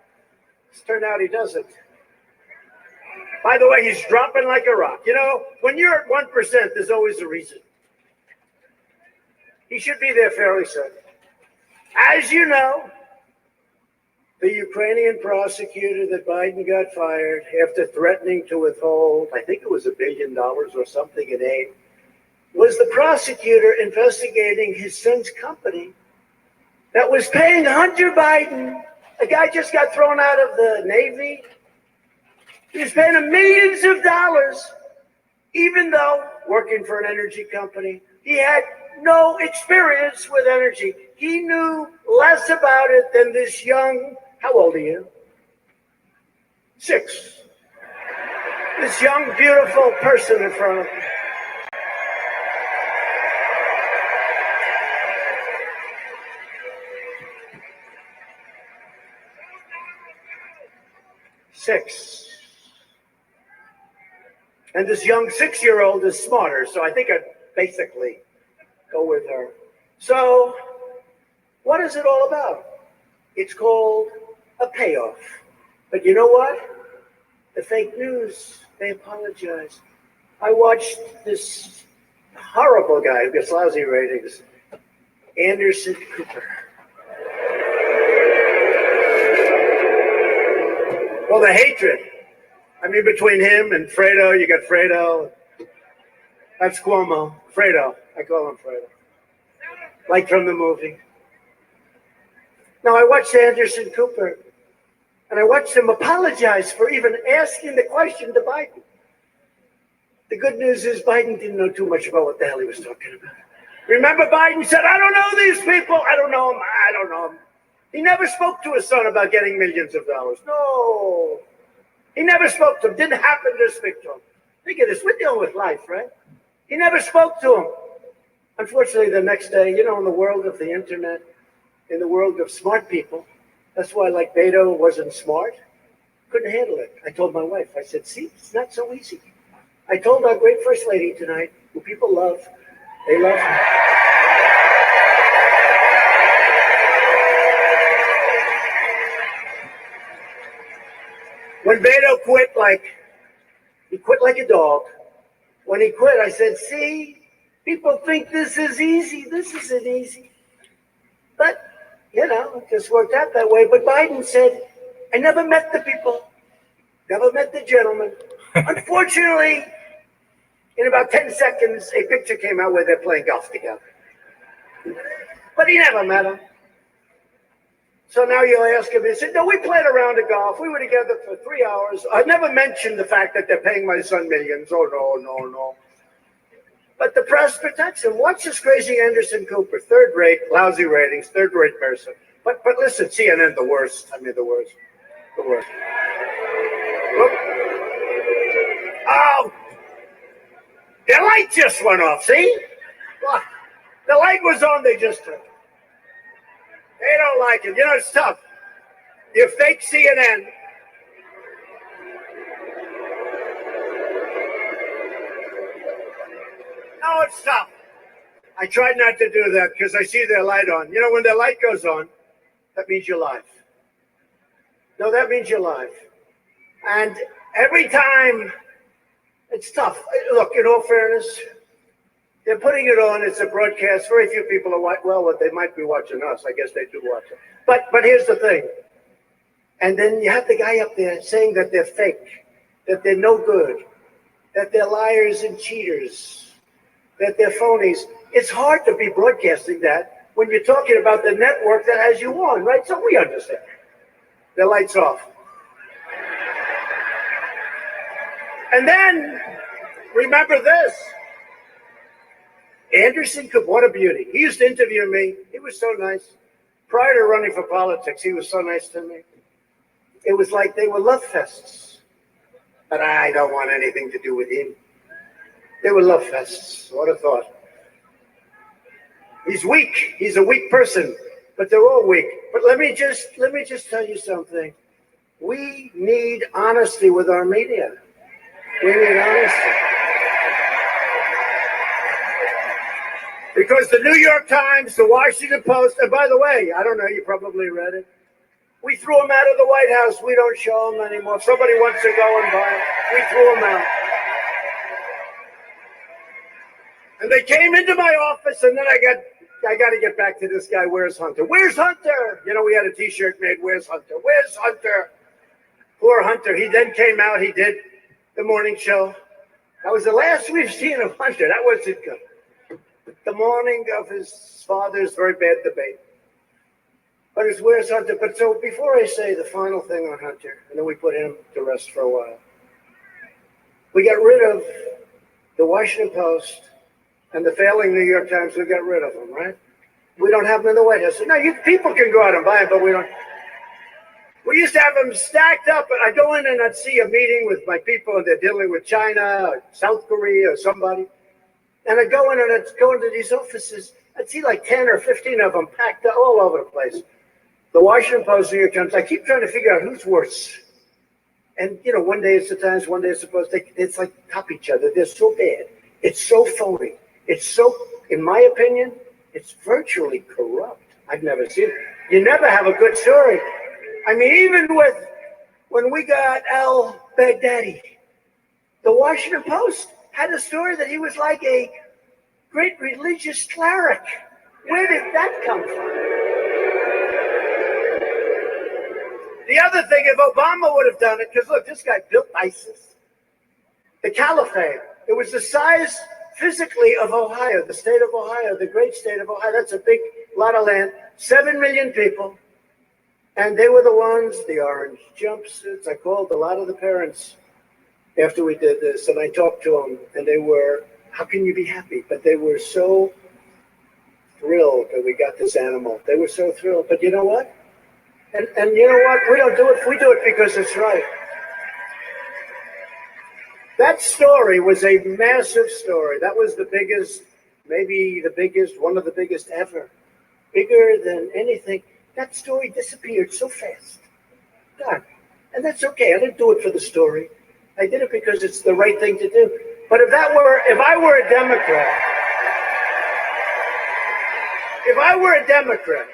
It's turned out he doesn't. By the way, he's dropping like a rock. You know, when you're at 1%, there's always a reason. He should be there fairly soon. As you know, the Ukrainian prosecutor that Biden got fired after threatening to withhold, I think it was $1 billion or something in aid, was the prosecutor investigating his son's company that was paying Hunter Biden. A guy just got thrown out of the Navy. He was paying him millions of dollars, even though working for an energy company, he had no experience with energy. He knew less about it than this young, how old are you? 6. This young, beautiful person in front of him. Six. And this young 6-year-old is smarter, so I think I'd basically go with her. So, what is it all about? It's called a payoff. But you know what? The fake news, they apologize. I watched this horrible guy who gets lousy ratings, Anderson Cooper. Well, the hatred. I mean, between him and Fredo, you got Fredo. That's Cuomo. Fredo. I call him Fredo. Like from the movie. Now, I watched Anderson Cooper, and I watched him apologize for even asking the question to Biden. The good news is Biden didn't know too much about what the hell he was talking about. Remember, Biden said, I don't know these people. I don't know them. I don't know them. He never spoke to his son about getting millions of dollars. No. He never spoke to him. Didn't happen to speak to him. Think of this. We're dealing with life, right? He never spoke to him. Unfortunately, the next day, in the world of the internet, in the world of smart people, that's why, like, Beto wasn't smart. Couldn't handle it. I told my wife, I said, see, it's not so easy. I told our great First Lady tonight, who people love, they love her. When Beto quit, he quit like a dog. When he quit, I said, see, people think this is easy. This isn't easy. But, it just worked out that way. But Biden said, I never met the people, never met the gentleman. Unfortunately, in about 10 seconds, a picture came out where they're playing golf together. But he never met him. So now you'll ask him, he said, no, we played a round of golf. We were together for 3 hours. I never mentioned the fact that they're paying my son millions. Oh, no. But the press protects him. Watch this crazy Anderson Cooper, third-rate, lousy ratings, third-rate person. But listen, CNN, the worst. I mean, the worst. The worst. Look. Oh, the light just went off, see? Look, the light was on, they just turned. They don't like it. It's tough. You fake CNN. No, it's tough. I tried not to do that because I see their light on. When their light goes on, that means you're live. No, that means you're live. And every time, it's tough. Look, in all fairness, they're putting it on. It's a broadcast. Very few people are watching. Well, they might be watching us. I guess they do watch it. But here's the thing. And then you have the guy up there saying that they're fake, that they're no good, that they're liars and cheaters, that they're phonies. It's hard to be broadcasting that when you're talking about the network that has you on, right? So we understand. The lights off. And then, remember this. Anderson Cooper, what a beauty. He used to interview me. He was so nice. Prior to running for politics, he was so nice to me. It was like they were love fests. But I don't want anything to do with him. They were love fests. What a thought. He's weak. He's a weak person. But they're all weak. But let me just tell you something. We need honesty with our media. We need honesty. Because the New York Times, the Washington Post, and by the way, I don't know, you probably read it. We threw them out of the White House. We don't show them anymore. If somebody wants to go and buy them, we threw them out. And they came into my office, and then I got to get back to this guy. Where's Hunter? Where's Hunter? We had a T-shirt made. Where's Hunter? Where's Hunter? Poor Hunter. He then came out. He did the morning show. That was the last we've seen of Hunter. That wasn't good. The morning of his father's very bad debate. But it's where's Hunter? But so before I say the final thing on Hunter, and then we put him to rest for a while, we got rid of the Washington Post and the failing New York Times. We got rid of them, right? We don't have them in the White House. No, people can go out and buy them, but we don't. We used to have them stacked up, and I'd go in and I'd see a meeting with my people, and they're dealing with China or South Korea or somebody. And I'd go in and I'd go into these offices. I'd see like 10 or 15 of them packed all over the place. The Washington Post, New York Times. I keep trying to figure out who's worse. And, you know, one day it's the Times, one day it's the Post. It's like top each other. They're so bad. It's so phony. It's so, in my opinion, it's virtually corrupt. I've never seen it. You never have a good story. I mean, even when we got al-Baghdadi, the Washington Post had a story that he was like a great religious cleric. Where did that come from? The other thing, if Obama would have done it, because look, this guy built ISIS, the caliphate. It was the size physically of Ohio, the state of Ohio, the great state of Ohio. That's a big lot of land, 7 million people. And they were the ones, the orange jumpsuits. I called a lot of the parents after we did this, and I talked to them, and they were, how can you be happy? But they were so thrilled that we got this animal. They were so thrilled. But you know what? And you know what? We don't do it. We do it because it's right. That story was a massive story. That was the biggest, maybe the biggest, one of the biggest ever. Bigger than anything. That story disappeared so fast. God. And that's okay. I didn't do it for the story. I did it because it's the right thing to do. But if I were a Democrat,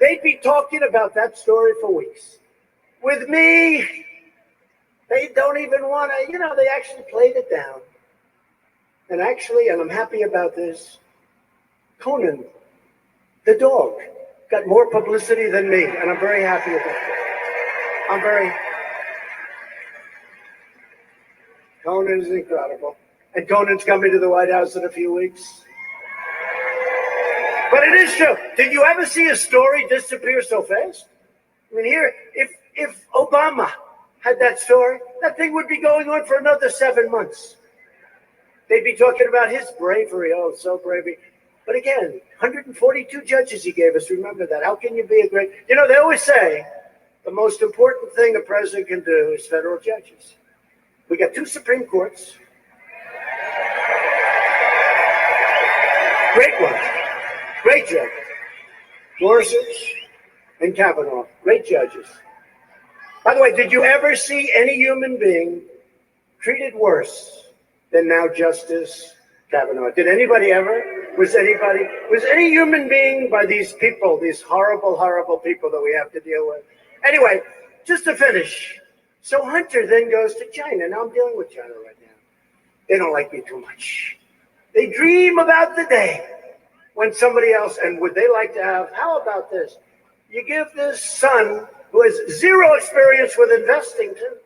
they'd be talking about that story for weeks. With me, they don't even want to, you know, they actually played it down. And actually, and I'm happy about this, Conan, the dog, got more publicity than me, and I'm very happy about that. Conan is incredible. And Conan's coming to the White House in a few weeks. But it is true. Did you ever see a story disappear so fast? I mean, here, if Obama had that story, that thing would be going on for another 7 months. They'd be talking about his bravery. Oh, so bravery. But again, 142 judges he gave us. Remember that. How can you be a great... You know, they always say the most important thing a president can do is federal judges. We got 2 Supreme Courts. Great ones. Great judges. Gorsuch and Kavanaugh. Great judges. By the way, did you ever see any human being treated worse than now Justice Kavanaugh? Did anybody ever? Was any human being by these people, these horrible, horrible people that we have to deal with? Anyway, just to finish. So Hunter then goes to China. Now I'm dealing with China right now. They don't like me too much. They dream about the day when somebody else, and would they like to have, how about this? You give this son who has zero experience with investing too,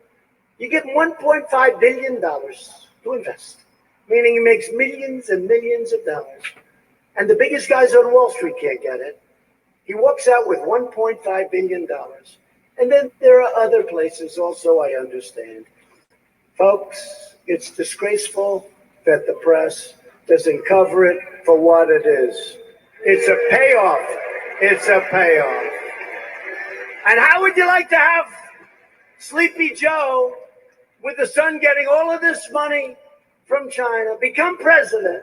you give him $1.5 billion to invest, meaning he makes millions and millions of dollars. And the biggest guys on Wall Street can't get it. He walks out with $1.5 billion. And then there are other places also, I understand. Folks, it's disgraceful that the press doesn't cover it for what it is. It's a payoff. It's a payoff. And how would you like to have Sleepy Joe, with the son getting all of this money from China, become president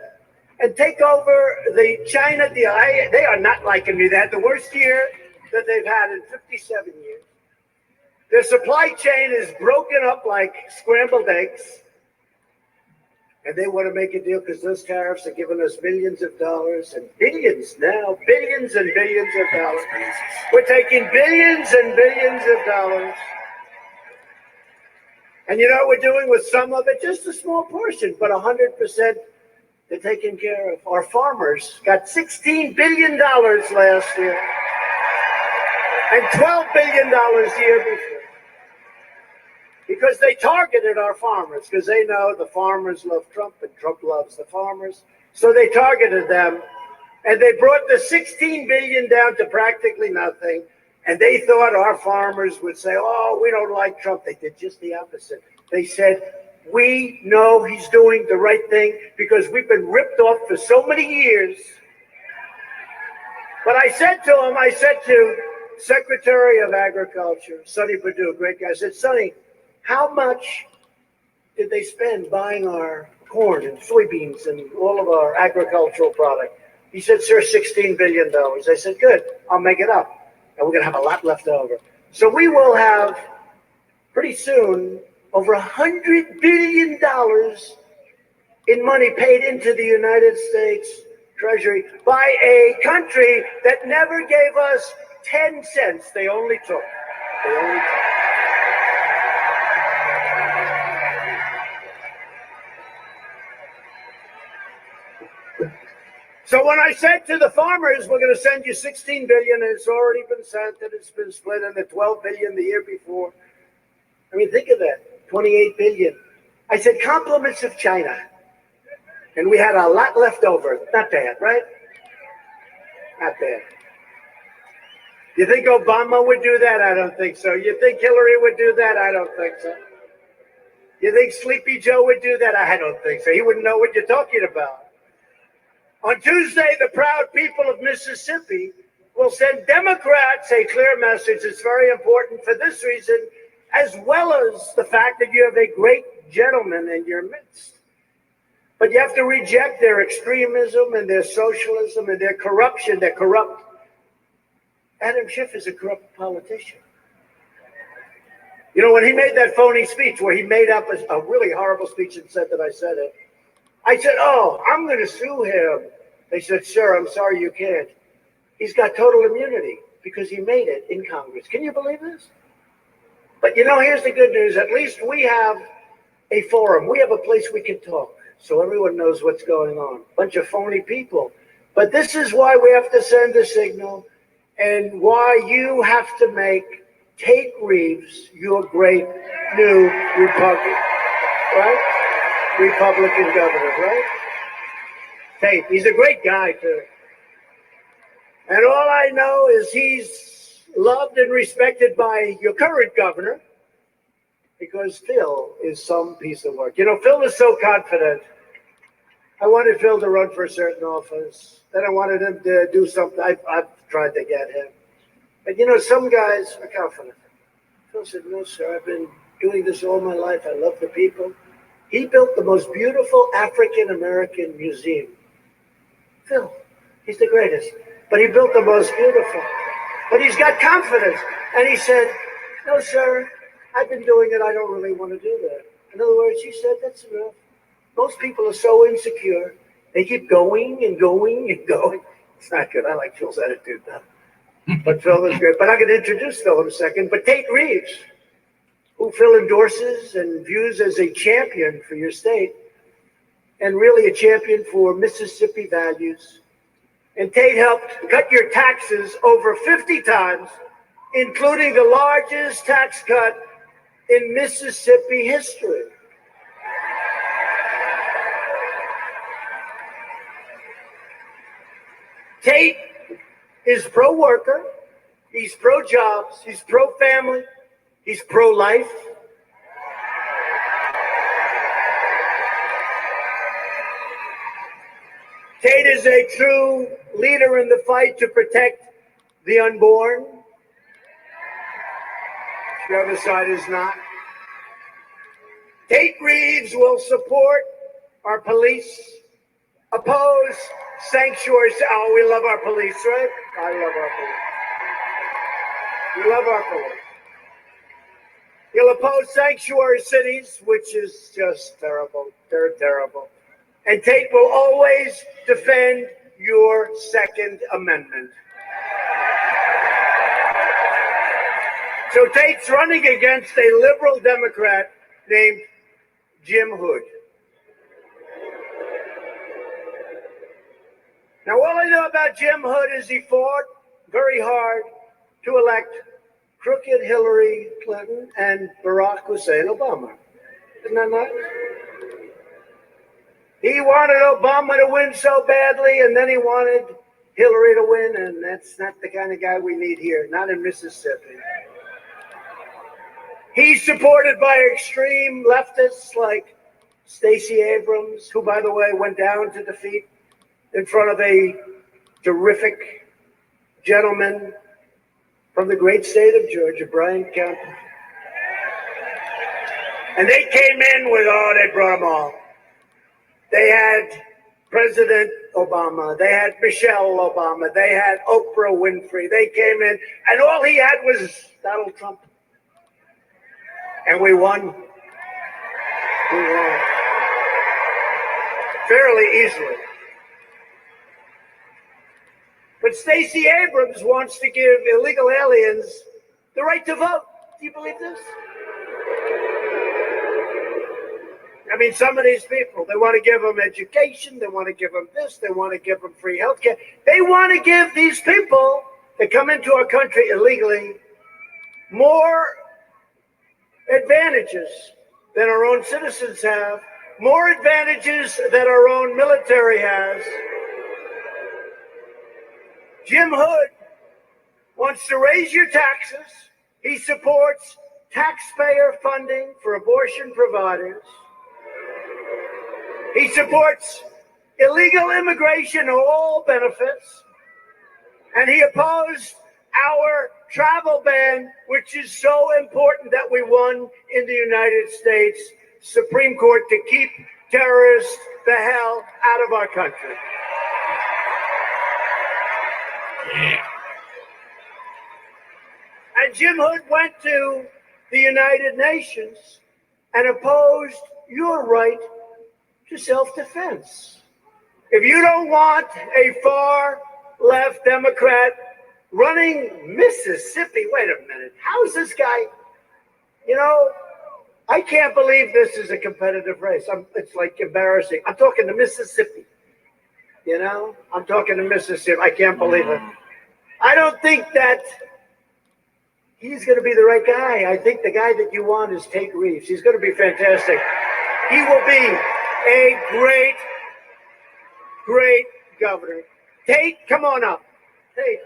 and take over the China deal? They are not liking me. They had the worst year that they've had in 57 years. Their supply chain is broken up like scrambled eggs. And they want to make a deal because those tariffs are giving us millions of dollars and billions now, billions and billions of dollars. We're taking billions and billions of dollars. And you know what we're doing with some of it? Just a small portion, but 100% they're taken care of. Our farmers got $16 billion last year and $12 billion the year before. Because they targeted our farmers, because they know the farmers love Trump and Trump loves the farmers. So they targeted them, and they brought the $16 billion down to practically nothing. And they thought our farmers would say, oh, we don't like Trump. They did just the opposite. They said, we know he's doing the right thing because we've been ripped off for so many years. But I said to Secretary of Agriculture, Sonny Perdue, great guy, I said, Sonny, how much did they spend buying our corn and soybeans and all of our agricultural product? He said, sir, $16 billion. I said, good, I'll make it up. And we're going to have a lot left over. So we will have, pretty soon, over $100 billion in money paid into the United States Treasury by a country that never gave us 10 cents. They only took. They only took. So when I said to the farmers, we're going to send you $16 billion, and it's already been sent, and it's been split into $12 billion the year before. I mean, think of that, $28 billion. I said compliments of China, and we had a lot left over. Not bad, right? Not bad. You think Obama would do that? I don't think so. You think Hillary would do that? I don't think so. You think Sleepy Joe would do that? I don't think so. He wouldn't know what you're talking about. On Tuesday, the proud people of Mississippi will send Democrats a clear message. It's very important for this reason, as well as the fact that you have a great gentleman in your midst. But you have to reject their extremism and their socialism and their corruption. They're corrupt. Adam Schiff is a corrupt politician. You know, when he made that phony speech where he made up a really horrible speech and said that I said it, I said, oh, I'm going to sue him. They said, sir, I'm sorry you can't. He's got total immunity because he made it in Congress. Can you believe this? But, you know, here's the good news. At least we have a forum. We have a place we can talk so everyone knows what's going on. Bunch of phony people. But this is why we have to send a signal and why you have to make Tate Reeves your great new Republican, right? Republican governor, right? Tate, he's a great guy, too. And all I know is he's loved and respected by your current governor because Phil is some piece of work. You know, Phil is so confident. I wanted Phil to run for a certain office. Then I wanted him to do something. I've tried to get him. But, you know, some guys are confident. Phil said, no, sir, I've been doing this all my life. I love the people. He built the most beautiful African-American museum. Phil, he's the greatest. But he built the most beautiful. But he's got confidence. And he said, no, sir, I've been doing it. I don't really want to do that. In other words, he said, that's enough. Most people are so insecure. They keep going and going and going. It's not good. I like Phil's attitude now. But Phil is great. But I'm going to introduce Phil in a second. But Tate Reeves, who Phil endorses and views as a champion for your state, and really a champion for Mississippi values. And Tate helped cut your taxes over 50 times, including the largest tax cut in Mississippi history. Tate is pro-worker, he's pro-jobs, he's pro-family, he's pro-life. Tate is a true leader in the fight to protect the unborn. The other side is not. Tate Reeves will support our police, oppose sanctuaries. Oh, we love our police, right? I love our police. We love our police. He'll oppose sanctuary cities, which is just terrible. They're terrible. And Tate will always defend your Second Amendment. So Tate's running against a liberal Democrat named Jim Hood. Now, all I know about Jim Hood is he fought very hard to elect crooked Hillary Clinton and Barack Hussein Obama. Isn't that nice? He wanted Obama to win so badly, and then he wanted Hillary to win, and that's not the kind of guy we need here, not in Mississippi. He's supported by extreme leftists like Stacey Abrams, who, by the way, went down to defeat in front of a terrific gentlemen from the great state of Georgia, Brian Kemp. And they came in with, they brought them all. They had President Obama. They had Michelle Obama. They had Oprah Winfrey. They came in, and all he had was Donald Trump. And we won. We won. Fairly easily. But Stacey Abrams wants to give illegal aliens the right to vote. Do you believe this? I mean, some of these people, they want to give them education. They want to give them this. They want to give them free health care. They want to give these people that come into our country illegally more advantages than our own citizens have, more advantages that our own military has. Jim Hood wants to raise your taxes. He supports taxpayer funding for abortion providers. He supports illegal immigration of all benefits. And he opposed our travel ban, which is so important that we won in the United States Supreme Court to keep terrorists the hell out of our country. Yeah. And Jim Hood went to the United Nations and opposed your right to self-defense. If you don't want a far-left Democrat running Mississippi, wait a minute, how is this guy, I can't believe this is a competitive race. It's like embarrassing. I'm talking to Mississippi, I'm talking to Mississippi. I can't believe it. I don't think that he's going to be the right guy. I think the guy that you want is Tate Reeves. He's going to be fantastic. He will be a great, great governor. Tate, come on up. Tate.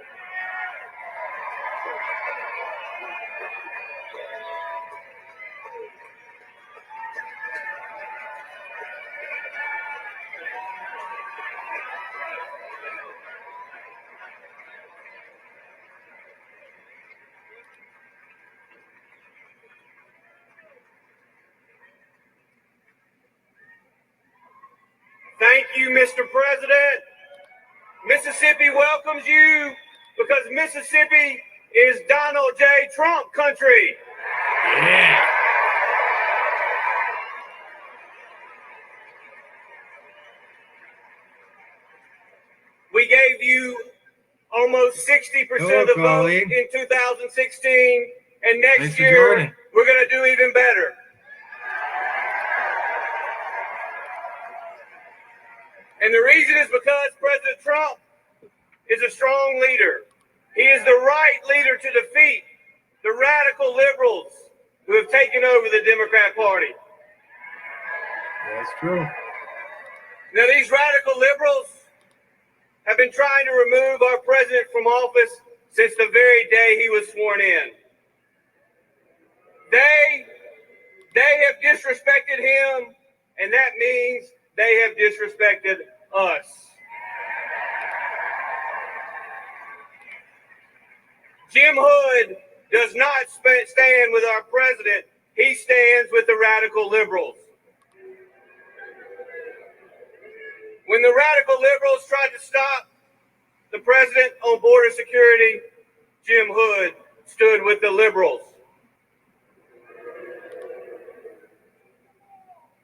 Thank you, Mr. President. Mississippi welcomes you because Mississippi is Donald J. Trump country. Yeah. We gave you almost 60% of the vote in 2016, and next year we're going to do even better. And the reason is because President Trump is a strong leader. He is the right leader to defeat the radical liberals who have taken over the Democrat Party. That's true. Now, these radical liberals have been trying to remove our president from office since the very day he was sworn in. They have disrespected him, and that means they have disrespected us. Jim Hood does not stand with our president. He stands with the radical liberals. When the radical liberals tried to stop the president on border security, Jim Hood stood with the liberals.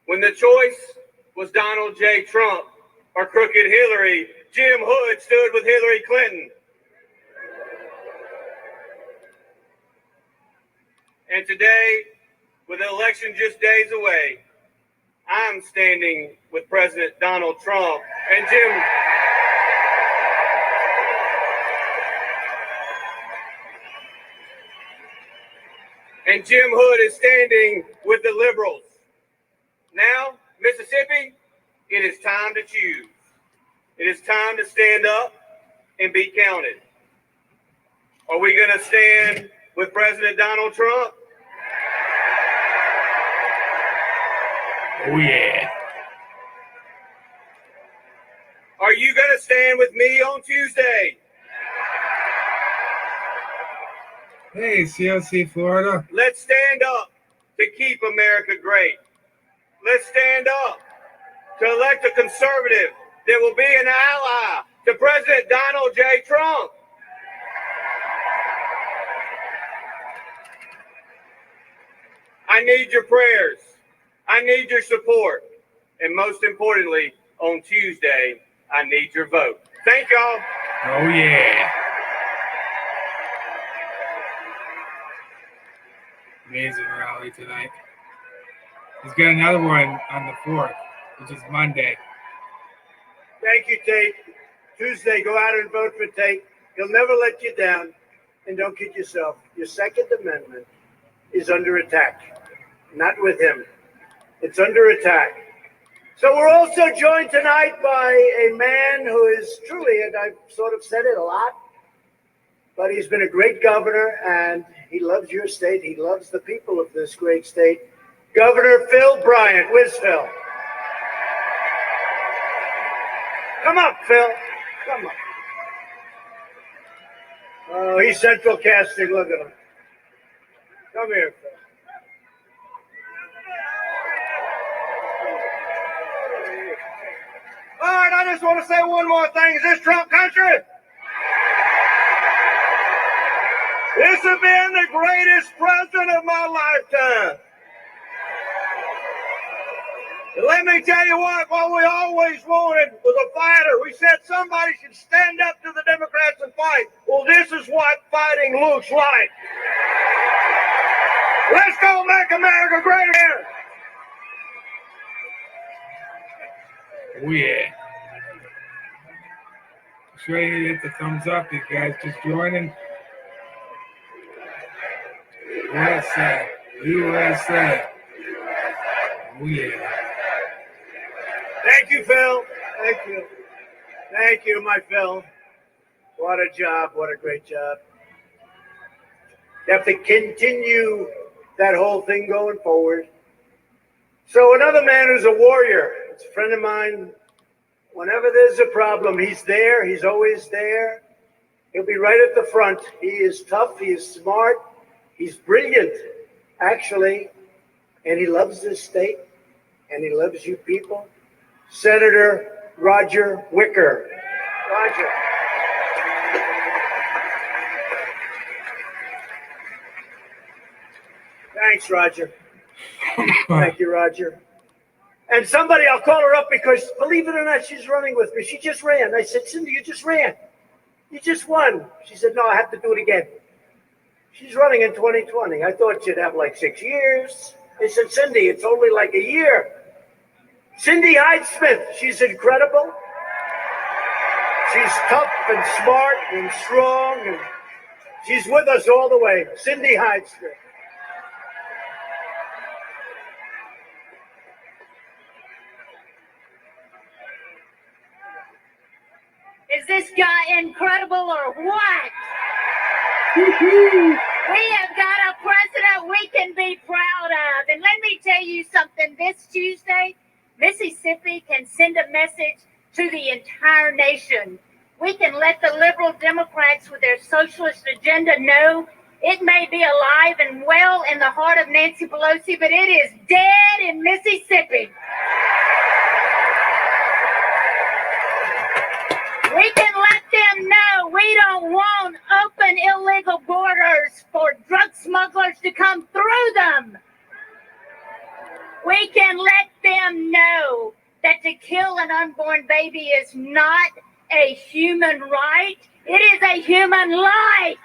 When the choice was Donald J. Trump or crooked Hillary, Jim Hood stood with Hillary Clinton. And today, with the election just days away, I'm standing with President Donald Trump and Jim Hood is standing with the liberals. Now, Mississippi, it is time to choose. It is time to stand up and be counted. Are we going to stand with President Donald Trump? Oh, yeah. Are you going to stand with me on Tuesday? Hey, COC Florida. Let's stand up to keep America great. Let's stand up to elect a conservative that will be an ally to President Donald J. Trump. I need your prayers. I need your support. And most importantly, on Tuesday, I need your vote. Thank y'all. Oh, yeah. Amazing rally tonight. He's got another one on the 4th, which is Monday. Thank you, Tate. Tuesday, go out and vote for Tate. He'll never let you down. And don't kid yourself. Your Second Amendment is under attack. Not with him. It's under attack. So we're also joined tonight by a man who is truly, and I've sort of said it a lot, but he's been a great governor, and he loves your state. He loves the people of this great state. Governor Phil Bryant. Where's Phil? Come up, Phil. Come up. Oh, he's central casting. Look at him. Come here, Phil. All right, I just want to say one more thing. Is this Trump country? This has been the greatest president of my lifetime. And let me tell you what we always wanted was a fighter. We said somebody should stand up to the Democrats and fight. Well, this is what fighting looks like. Let's go make America great again. Oh, yeah. Sure you hit the thumbs up, you guys just joining. USA. USA. Oh, yeah. Thank you, Phil. Thank you. Thank you, my Phil. What a job. What a great job. You have to continue that whole thing going forward. So another man who's a warrior, it's a friend of mine. Whenever there's a problem, he's there. He's always there. He'll be right at the front. He is tough. He is smart. He's brilliant, actually. And he loves this state. And he loves you people. Senator Roger Wicker. Roger. Thanks, Roger. Thank you, Roger. And somebody, I'll call her up because, believe it or not, she's running with me. She just ran. I said, Cindy, you just ran. You just won. She said, no, I have to do it again. She's running in 2020. I thought she'd have like 6 years. I said, Cindy, it's only like a year. Cindy Hyde-Smith, she's incredible. She's tough and smart and strong, and she's with us all the way. Cindy Hyde-Smith. Is this guy incredible or what? We have got a president we can be proud of. And let me tell you something. This Tuesday, Mississippi can send a message to the entire nation. We can let the liberal Democrats with their socialist agenda know it may be alive and well in the heart of Nancy Pelosi, but it is dead in Mississippi. We can let them know we don't want open illegal borders for drug smugglers to come through them. We can let them know that to kill an unborn baby is not a human right. It is a human life.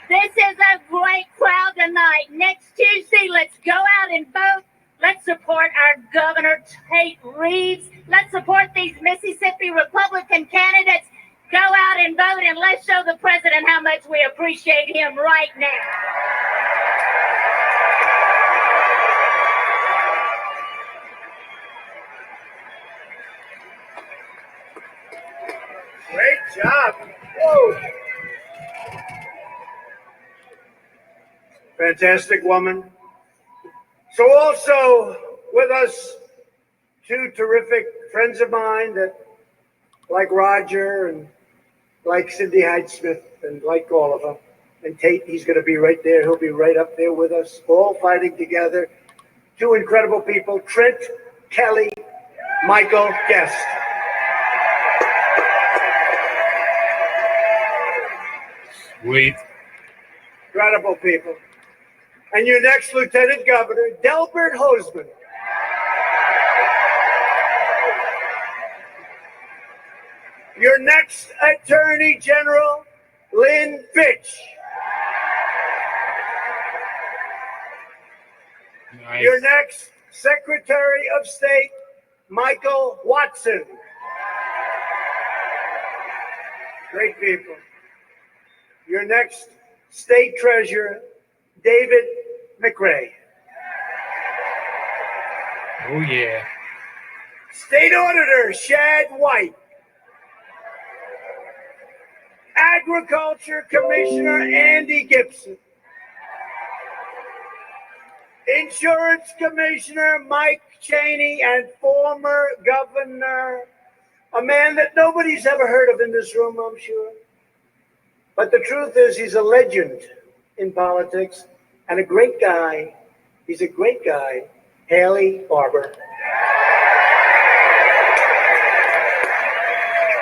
This is a great crowd tonight. Next Tuesday, let's go out and vote. Let's support our Governor Tate Reeves. Let's support these Mississippi Republican candidates. Go out and vote, and let's show the president how much we appreciate him right now. Great job. Whoa. Fantastic woman. So also with us, two terrific friends of mine that, like Roger and like Cindy Hyde-Smith and like all of them. And Tate, he's going to be right there. He'll be right up there with us, all fighting together. Two incredible people, Trent Kelly, Michael Guest. Sweet. Incredible people. And your next Lieutenant Governor, Delbert Hosemann. Your next Attorney General, Lynn Fitch. Nice. Your next Secretary of State, Michael Watson. Great people. Your next State Treasurer, David McRae. Oh, yeah. State Auditor, Shad White. Agriculture Commissioner, Andy Gibson. Insurance Commissioner, Mike Cheney, and former governor, a man that nobody's ever heard of in this room, I'm sure. But the truth is, he's a legend in politics and a great guy. He's a great guy, Haley Barbour.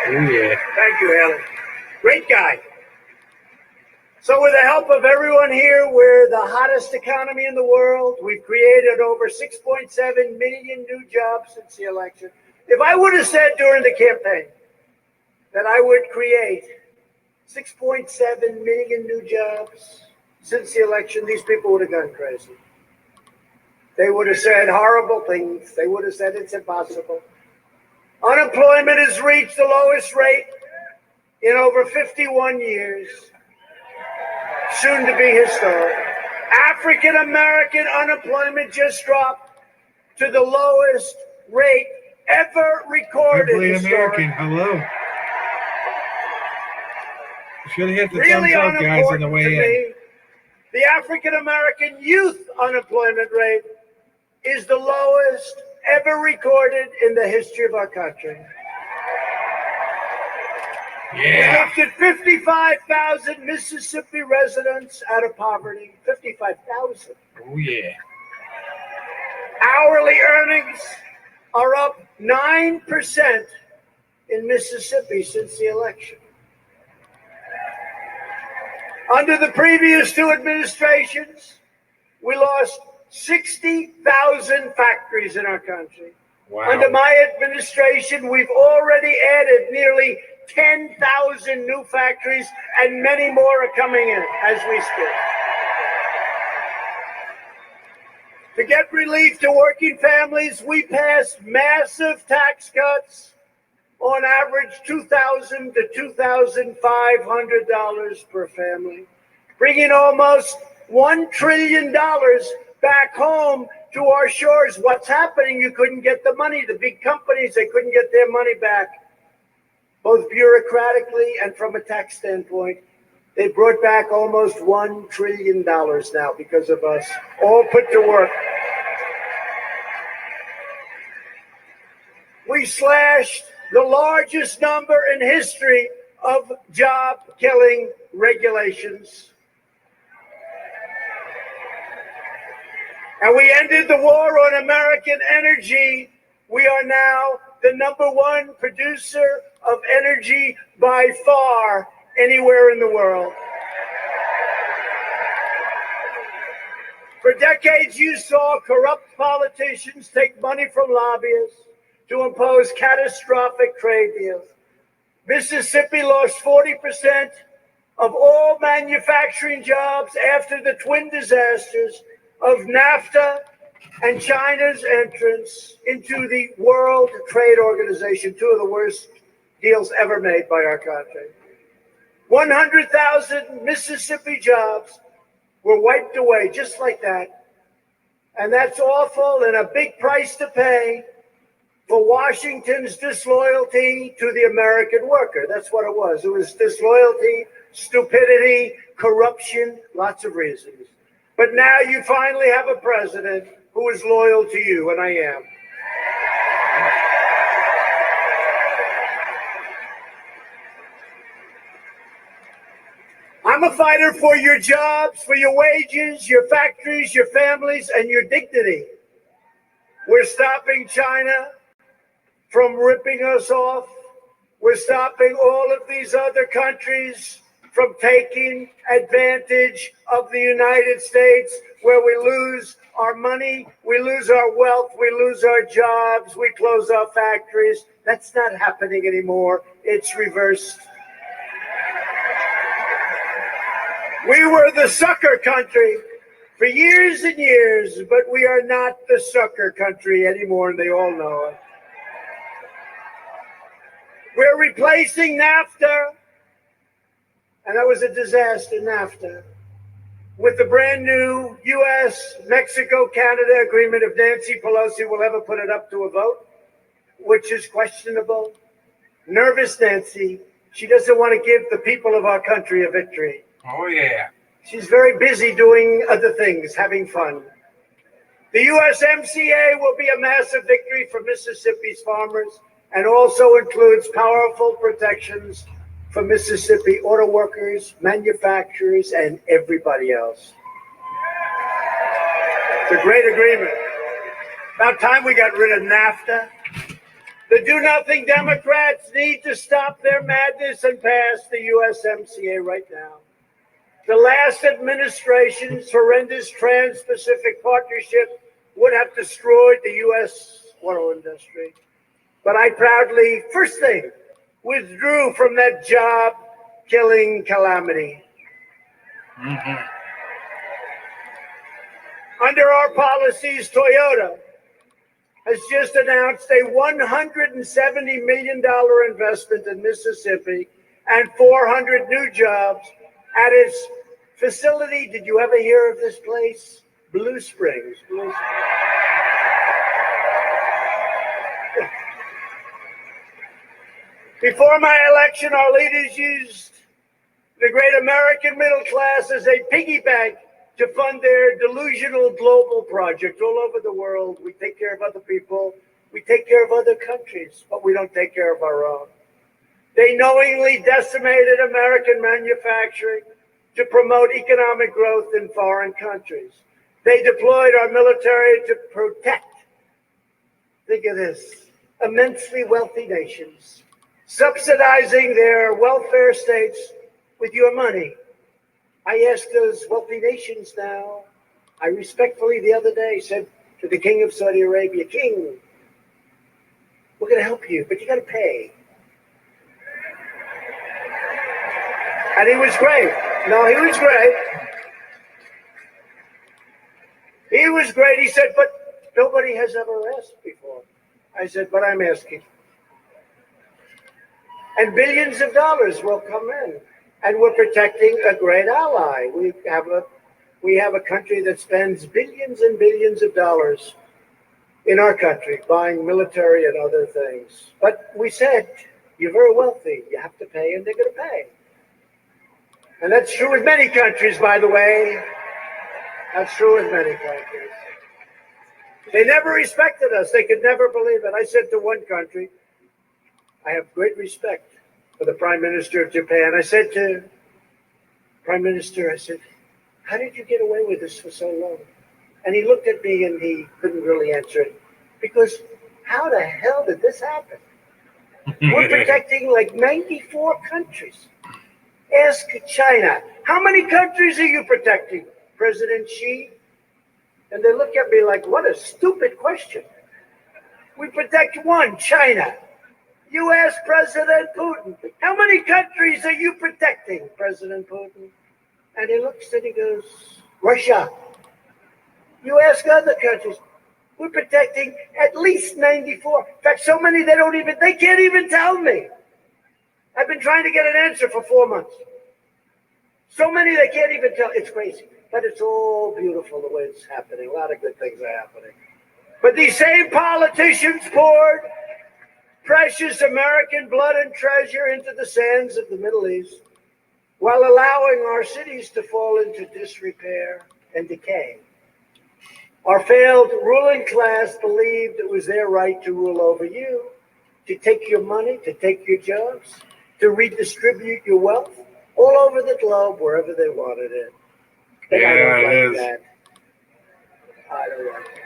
Oh, yeah. Thank you, Haley. Great guy. So with the help of everyone here, we're the hottest economy in the world. We've created over 6.7 million new jobs since the election. If I would have said during the campaign that I would create 6.7 million new jobs since the election, these people would have gone crazy. They would have said horrible things. They would have said it's impossible. Unemployment has reached the lowest rate in over 51 years, soon to be historic. African American unemployment just dropped to the lowest rate ever recorded. Every American, hello. Should have hit the Really thumbs up, guys, on the unimportant way to in. me, the African American youth unemployment rate is the lowest ever recorded in the history of our country. Yeah. We lifted 55,000 Mississippi residents out of poverty. 55,000. Oh, yeah. Hourly earnings are up 9% in Mississippi since the election. Under the previous two administrations, we lost 60,000 factories in our country. Wow. Under my administration, we've already added nearly 10,000 new factories, and many more are coming in as we speak. To get relief to working families, we passed massive tax cuts, on average $2,000 to $2,500 per family, bringing almost $1 trillion back home to our shores. What's happening? You couldn't get the money. The big companies, they couldn't get their money back, both bureaucratically and from a tax standpoint. They brought back almost $1 trillion now because of us, all put to work. We slashed the largest number in history of job-killing regulations. And we ended the war on American energy. We are now the #1 producer of energy by far anywhere in the world. For decades, you saw corrupt politicians take money from lobbyists to impose catastrophic trade deals. Mississippi lost 40% of all manufacturing jobs after the twin disasters of NAFTA and China's entrance into the World Trade Organization, two of the worst deals ever made by our country. 100,000 Mississippi jobs were wiped away just like that. And that's awful and a big price to pay for Washington's disloyalty to the American worker. That's what it was. It was disloyalty, stupidity, corruption, lots of reasons. But now you finally have a president who is loyal to you, and I am. I'm a fighter for your jobs, for your wages, your factories, your families, and your dignity. We're stopping China from ripping us off. We're stopping all of these other countries from taking advantage of the United States, where we lose our money, we lose our wealth, we lose our jobs, we close our factories. That's not happening anymore. It's reversed. We were the sucker country for years and years, but we are not the sucker country anymore, and they all know it. We're replacing NAFTA, and that was a disaster, NAFTA, with the brand new U.S.-Mexico-Canada agreement if Nancy Pelosi will ever put it up to a vote, which is questionable. Nervous Nancy. She doesn't want to give the people of our country a victory. Oh, yeah. She's very busy doing other things, having fun. The USMCA will be a massive victory for Mississippi's farmers and also includes powerful protections for Mississippi auto workers, manufacturers, and everybody else. It's a great agreement. About time we got rid of NAFTA. The do-nothing Democrats need to stop their madness and pass the USMCA right now. The last administration's horrendous Trans-Pacific Partnership would have destroyed the U.S. auto industry. But I proudly, first thing, withdrew from that job-killing calamity. Mm-hmm. Under our policies, Toyota has just announced a $170 million investment in Mississippi and 400 new jobs at its facility. Did you ever hear of this place? Blue Springs. Before my election, our leaders used the great American middle class as a piggy bank to fund their delusional global project all over the world. We take care of other people. We take care of other countries, but we don't take care of our own. They knowingly decimated American manufacturing to promote economic growth in foreign countries. They deployed our military to protect, think of this, immensely wealthy nations, subsidizing their welfare states with your money. I asked those wealthy nations now, I respectfully the other day said to the king of Saudi Arabia, King, we're going to help you, but you got to pay. And he was great. No, he was great. He was great. He said, but nobody has ever asked before. I said, but I'm asking. And billions of dollars will come in. And we're protecting a great ally. We have a country that spends billions and billions of dollars in our country buying military and other things. But we said, you're very wealthy. You have to pay, and they're going to pay. And that's true with many countries, by the way. That's true with many countries. They never respected us. They could never believe it. I said to one country, I have great respect for the Prime Minister of Japan. I said to Prime Minister, I said, how did you get away with this for so long? And he looked at me and he couldn't really answer it. Because how the hell did this happen? We're protecting like 94 countries. Ask China, how many countries are you protecting, President Xi? And they look at me like, what a stupid question. We protect one, China. You ask President Putin, how many countries are you protecting, President Putin? And he looks and he goes, Russia. You ask other countries, we're protecting at least 94. In fact, so many they can't even tell me. I've been trying to get an answer for 4 months. So many they can't even tell. It's crazy. But it's all beautiful the way it's happening. A lot of good things are happening. But these same politicians poured precious American blood and treasure into the sands of the Middle East while allowing our cities to fall into disrepair and decay. Our failed ruling class believed it was their right to rule over you, to take your money, to take your jobs, to redistribute your wealth, all over the globe, wherever they wanted it. And I Yeah, don't it like is. that. I don't like that.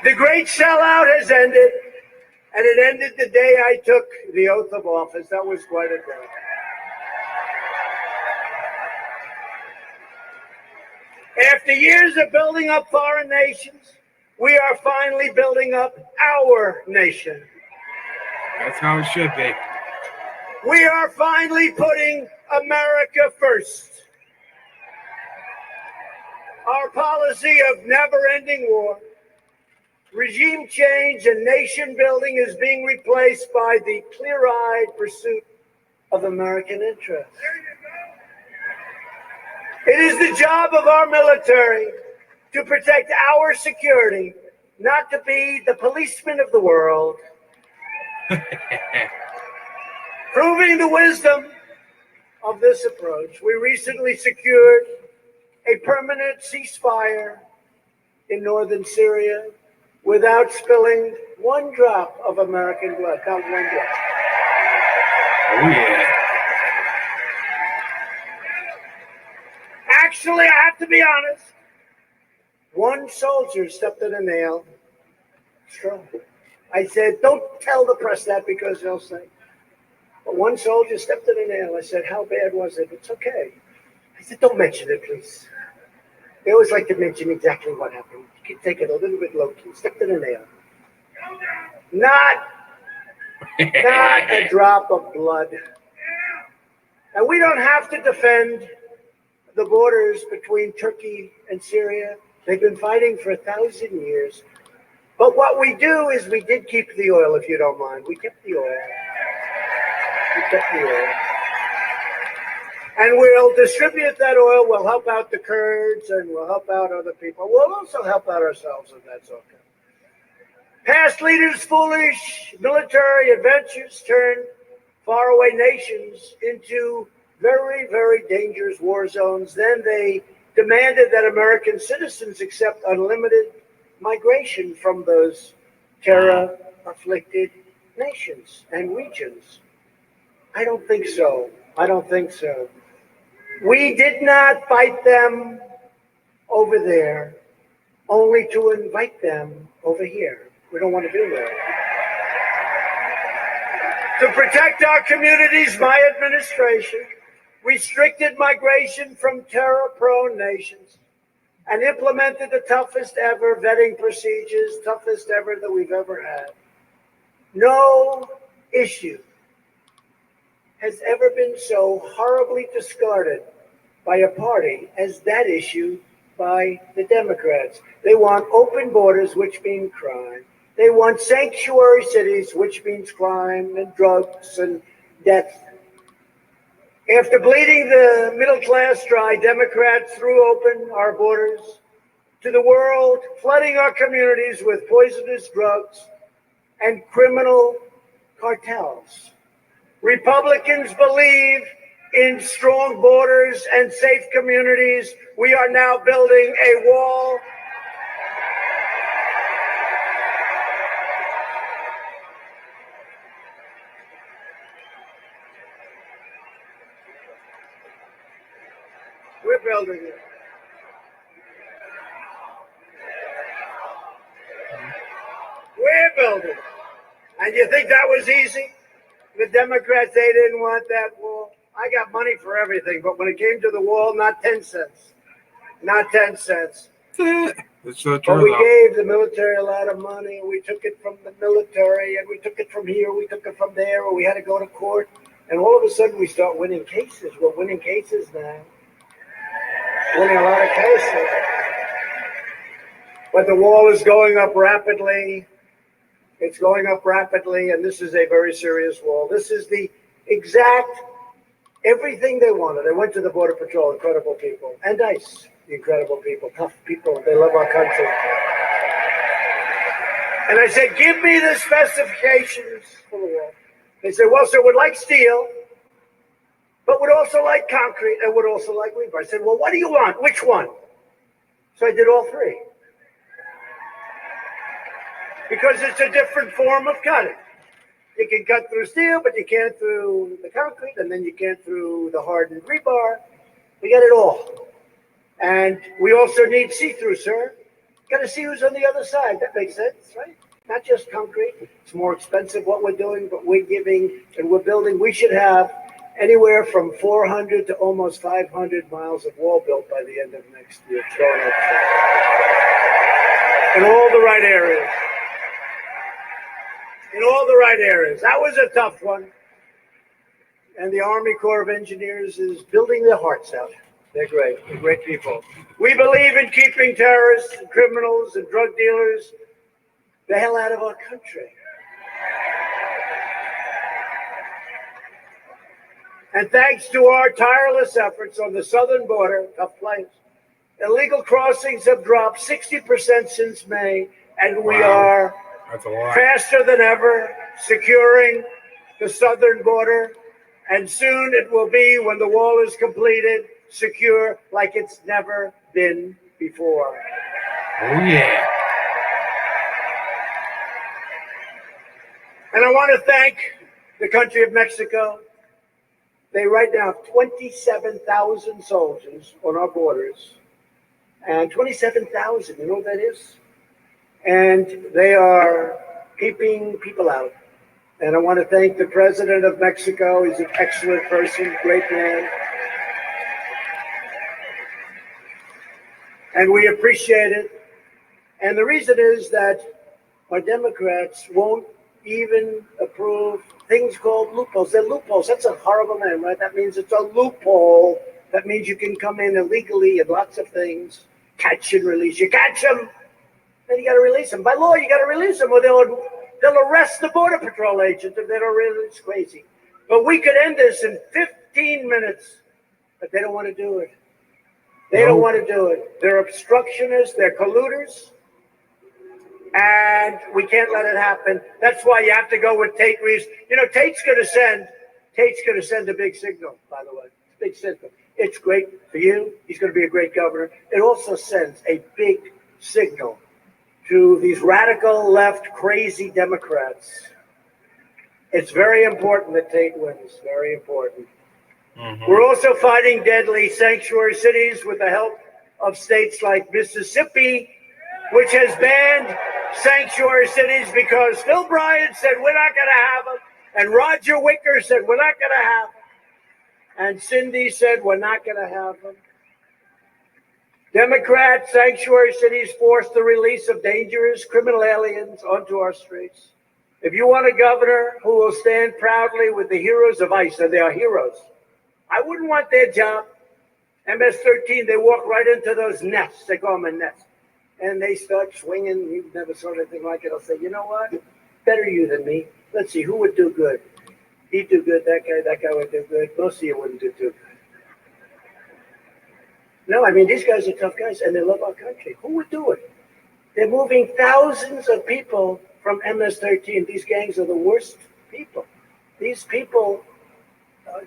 The great sellout has ended, and it ended the day I took the oath of office. That was quite a day. After years of building up foreign nations, we are finally building up our nation. That's how it should be. We are finally putting America first. Our policy of never-ending war, regime change, and nation building is being replaced by the clear-eyed pursuit of American interests. It is the job of our military to protect our security, not to be the policeman of the world. Proving the wisdom of this approach, we recently secured a permanent ceasefire in northern Syria without spilling one drop of American blood, not one drop. Oh, yeah. Actually, I have to be honest, one soldier stepped in a nail. It's true. I said, don't tell the press that because they'll say. But one soldier stepped in a nail. I said, how bad was it? It's okay. I said, don't mention it, please. They always like to mention exactly what happened. You can take it a little bit low-key. Stepped in a nail. Not a drop of blood. And we don't have to defend the borders between Turkey and Syria. They've been fighting for 1,000 years. But what we do is we did keep the oil, if you don't mind. We kept the oil. We kept the oil. And we'll distribute that oil. We'll help out the Kurds and we'll help out other people. We'll also help out ourselves if that's okay. Past leaders' foolish military adventures turned faraway nations into very, very dangerous war zones. Then they demanded that American citizens accept unlimited migration from those terror-afflicted nations and regions. I don't think so. I don't think so. We did not fight them over there, only to invite them over here. We don't want to do that. To protect our communities, my administration restricted migration from terror-prone nations and implemented the toughest ever vetting procedures, toughest ever that we've ever had. No issue has ever been so horribly discarded by a party as that issue by the Democrats. They want open borders, which mean crime. They want sanctuary cities, which means crime and drugs and death. After bleeding the middle class dry, Democrats threw open our borders to the world, flooding our communities with poisonous drugs and criminal cartels. Republicans believe in strong borders and safe communities. We are now building a wall. We're building it. We're building it. And you think that was easy? The Democrats, they didn't want that wall. I got money for everything, but when it came to the wall, not 10 cents. Not 10 cents. It's so But true, we though. gave the military a lot of money. We took it from the military, and we took it from here, we took it from there, or we had to go to court. And all of a sudden, we start winning cases. We're winning cases now. Winning a lot of cases. But the wall is going up rapidly. It's going up rapidly, and this is a very serious wall. This is the exact everything they wanted. They went to the Border Patrol, incredible people, and ICE, incredible people, tough people. They love our country. And I said, give me the specifications for the wall. They said, well, sir, we'd like steel, but would also like concrete and would also like rebar. I said, well, what do you want? Which one? So I did all three. Because it's a different form of cutting. You can cut through steel, but you can't through the concrete, and then you can't through the hardened rebar. We got it all. And we also need see-through, sir. Got to see who's on the other side. That makes sense, right? Not just concrete. It's more expensive what we're doing, but we're giving and we're building. We should have anywhere from 400 to almost 500 miles of wall built by the end of next year. In all the right areas. In all the right areas. That was a tough one. And the Army Corps of Engineers is building their hearts out. They're great. They're great people. We believe in keeping terrorists and criminals and drug dealers the hell out of our country. And thanks to our tireless efforts on the southern border, tough place, illegal crossings have dropped 60% since May, and we are faster than ever securing the southern border. And soon it will be, when the wall is completed, secure like it's never been before. Oh, yeah. And I want to thank the country of Mexico. They right now have 27,000 soldiers on our borders. And 27,000, you know what that is? And they are keeping people out. And I want to thank the president of Mexico. He's an excellent person, great man. And we appreciate it. And the reason is that our Democrats won't even approve things called loopholes. They're loopholes. That's a horrible name, right? That means it's a loophole. That means you can come in illegally and lots of things. Catch and release. You catch them, then you got to release them. By law, you got to release them, or they'll arrest the Border Patrol agent if they don't release. It's crazy. But we could end this in 15 minutes, but they don't want to do it. They don't want to do it. They're obstructionists. They're colluders. And we can't let it happen. That's why you have to go with Tate Reeves. You know, Tate's going to send a big signal, by the way. Big signal. It's great for you. He's going to be a great governor. It also sends a big signal to these radical left crazy Democrats. It's very important that Tate wins. Very important. Mm-hmm. We're also fighting deadly sanctuary cities with the help of states like Mississippi, which has banned sanctuary cities because Phil Bryant said we're not going to have them, and Roger Wicker said we're not going to have them, and Cindy said we're not going to have them. Democrat sanctuary cities force the release of dangerous criminal aliens onto our streets. If you want a governor who will stand proudly with the heroes of ICE, and they are heroes, I wouldn't want their job. MS-13, they walk right into those nests. They call them a nest. And they start swinging. You've never saw anything like it. I'll say, you know what? Better you than me. Let's see, who would do good? He'd do good. That guy would do good. Most of you wouldn't do too good. No, I mean, these guys are tough guys, and they love our country. Who would do it? They're moving thousands of people from MS-13. These gangs are the worst people. These people,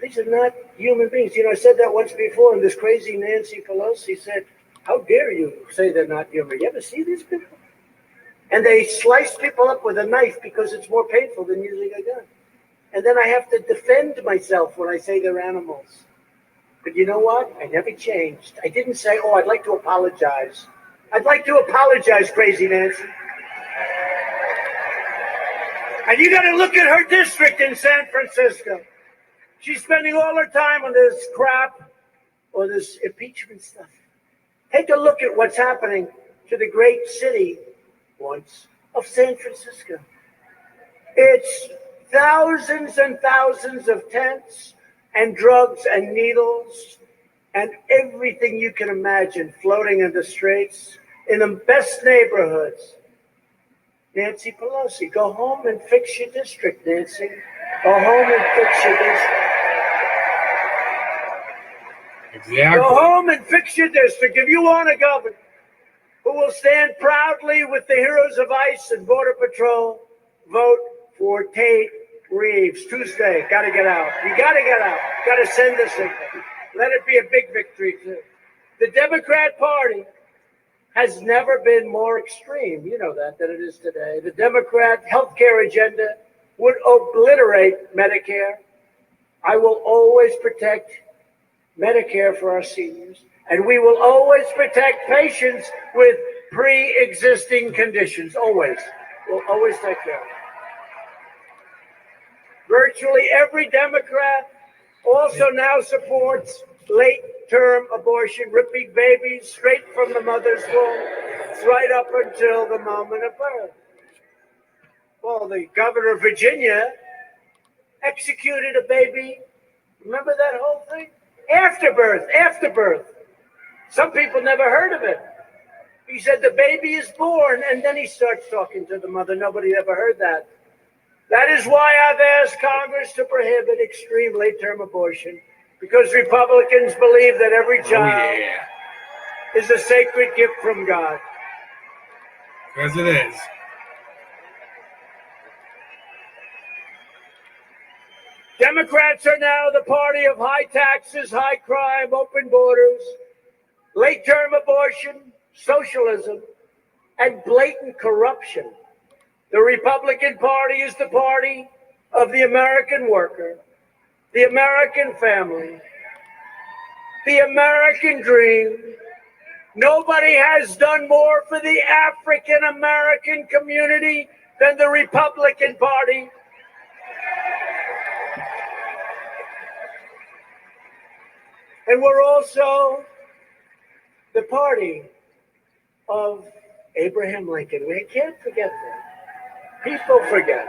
these are not human beings. You know, I said that once before, and this crazy Nancy Pelosi said, how dare you say they're not human? You ever see these people? And they slice people up with a knife because it's more painful than using a gun. And then I have to defend myself when I say they're animals. But you know what? I never changed. I didn't say, oh, I'd like to apologize. I'd like to apologize, crazy Nancy. And you got to look at her district in San Francisco. She's spending all her time on this crap or this impeachment stuff. Take a look at what's happening to the great city once of San Francisco. It's thousands and thousands of tents and drugs and needles and everything you can imagine floating in the streets in the best neighborhoods. Nancy Pelosi, go home and fix your district, Nancy. Go home and fix your district. Exactly. Go home and fix your district. If you want a governor who will stand proudly with the heroes of ICE and Border Patrol, vote for Tate Reeves. Tuesday, got to get out. You got to get out. Got to send the signal. Let it be a big victory, too. The Democrat Party has never been more extreme, you know that, than it is today. The Democrat healthcare agenda would obliterate Medicare. I will always protect Medicare for our seniors, and we will always protect patients with pre-existing conditions. Always. We'll always take care of them. Virtually every Democrat also now supports late-term abortion, ripping babies straight from the mother's womb right up until the moment of birth. Well, the governor of Virginia executed a baby. Remember that whole thing? After birth. Some people never heard of it. He said the baby is born, and then he starts talking to the mother. Nobody ever heard that. That is why I've asked Congress to prohibit extreme late-term abortion, because Republicans believe that every child is a sacred gift from God. Because it is. Democrats are now the party of high taxes, high crime, open borders, late-term abortion, socialism, and blatant corruption. The Republican Party is the party of the American worker, the American family, the American dream. Nobody has done more for the African American community than the Republican Party. And we're also the party of Abraham Lincoln. We can't forget that. People forget.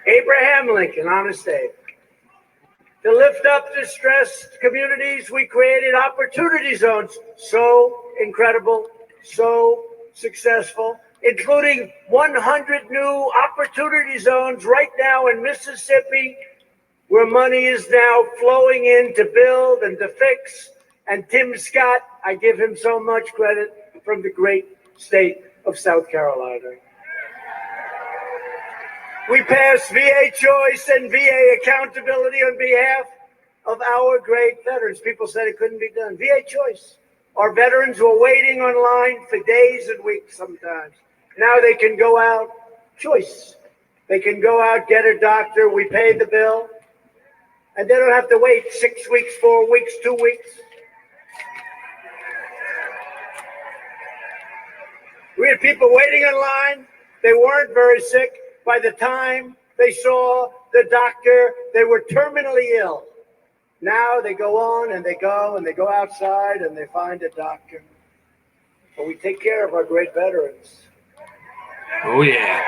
Abraham Lincoln, honest Abe. To lift up distressed communities, we created opportunity zones. So incredible, so successful, including 100 new opportunity zones right now in Mississippi, where money is now flowing in to build and to fix. And Tim Scott, I give him so much credit, from the great state of South Carolina. We passed VA choice and VA accountability on behalf of our great veterans. People said it couldn't be done. VA choice. Our veterans were waiting online for days and weeks sometimes. Now they can go out, choice. They can go out, get a doctor, we pay the bill, and they don't have to wait 6 weeks, 4 weeks, 2 weeks. We had people waiting in line. They weren't very sick. By the time they saw the doctor, they were terminally ill. Now they go on and they go outside and they find a doctor. But we take care of our great veterans. Oh, yeah.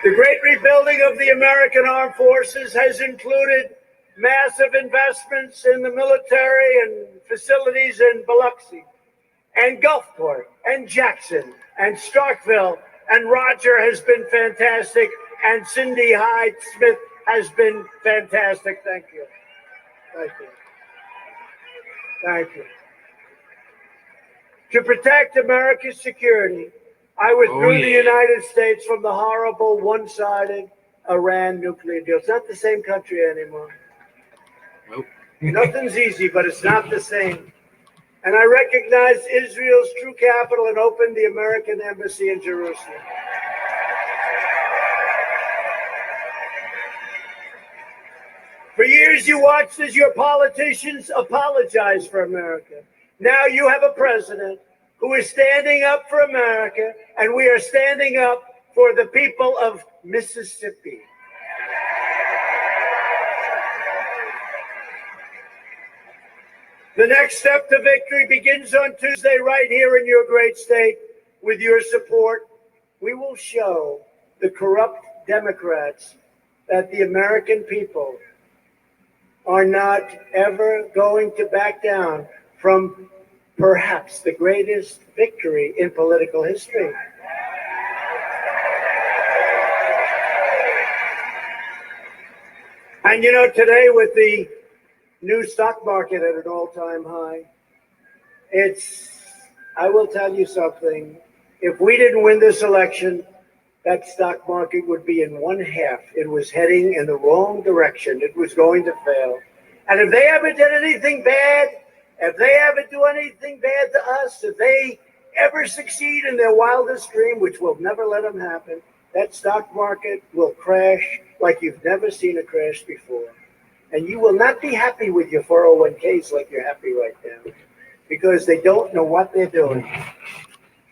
The great rebuilding of the American Armed Forces has included massive investments in the military and facilities in Biloxi and Gulfport and Jackson and Starkville, and Roger has been fantastic, and Cindy Hyde Smith has been fantastic. Thank you. Thank you. Thank you. To protect America's security, I withdrew the United States from the horrible one-sided Iran nuclear deal. It's not the same country anymore. Nope. Nothing's easy, but it's not the same. And I recognized Israel's true capital and opened the American embassy in Jerusalem. For years, you watched as your politicians apologized for America. Now you have a president who is standing up for America, and we are standing up for the people of Mississippi. The next step to victory begins on Tuesday right here in your great state. With your support, we will show the corrupt Democrats that the American people are not ever going to back down from perhaps the greatest victory in political history. And you know, today with the new stock market at an all-time high, I will tell you something. If we didn't win this election, that stock market would be in one half. It was heading in the wrong direction. It was going to fail. And if they ever did anything bad, if they ever do anything bad to us, if they ever succeed in their wildest dream, which will never let them happen, that stock market will crash like you've never seen a crash before. And you will not be happy with your 401ks like you're happy right now, because they don't know what they're doing.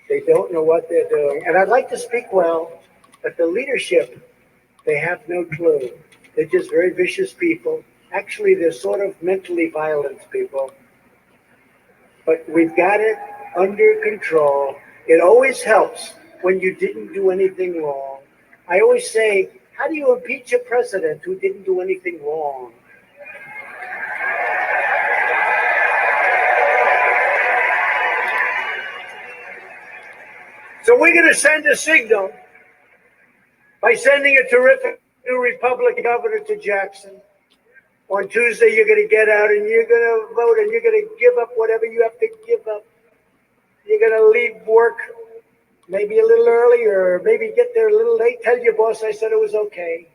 They don't know what they're doing. And I'd like to speak well, but the leadership, they have no clue. They're just very vicious people. Actually, they're sort of mentally violent people. But we've got it under control. It always helps when you didn't do anything wrong. I always say, how do you impeach a president who didn't do anything wrong? So we're going to send a signal by sending a terrific new Republican governor to Jackson. On Tuesday, you're going to get out and you're going to vote and you're going to give up whatever you have to give up. You're going to leave work maybe a little early or maybe get there a little late. Tell your boss I said it was okay.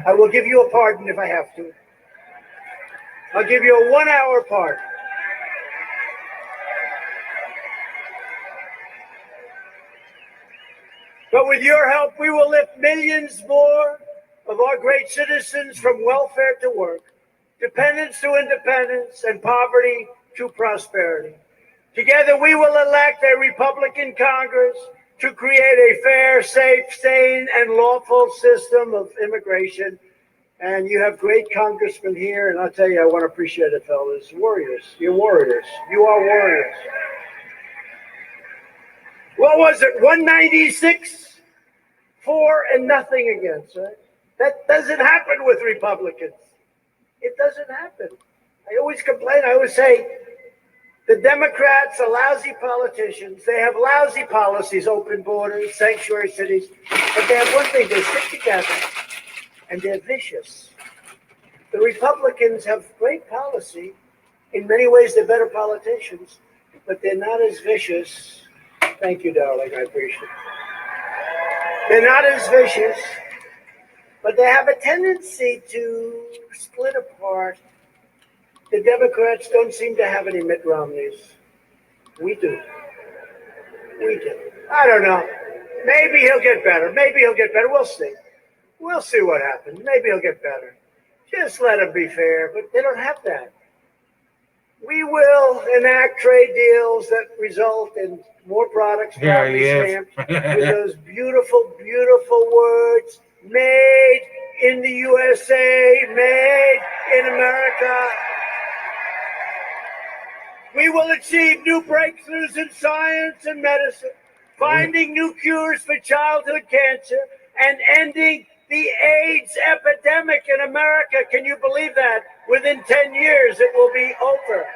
I will give you a pardon if I have to. I'll give you a 1-hour pardon. But with your help, we will lift millions more of our great citizens from welfare to work, dependence to independence, and poverty to prosperity. Together, we will elect a Republican Congress to create a fair, safe, sane, and lawful system of immigration. And you have great congressmen here, and I'll tell you, I want to appreciate it, fellas. Warriors. You're warriors. You are warriors. What was it? 196 for and nothing against, right? That doesn't happen with Republicans. It doesn't happen. I always complain. I always say the Democrats are lousy politicians. They have lousy policies, open borders, sanctuary cities. But they have one thing. They stick together, and they're vicious. The Republicans have great policy. In many ways, they're better politicians, but they're not as vicious. Thank you, darling. I appreciate it. They're not as vicious, but they have a tendency to split apart. The Democrats don't seem to have any Mitt Romneys. We do. We do. I don't know. Maybe he'll get better. Maybe he'll get better. We'll see. We'll see what happens. Maybe he'll get better. Just let him be fair, but they don't have that. We will enact trade deals that result in more products proudly stamped with those beautiful, beautiful words, made in the USA, made in America. We will achieve new breakthroughs in science and medicine, finding new cures for childhood cancer, and ending the AIDS epidemic in America. Can you believe that? Within 10 years, it will be over.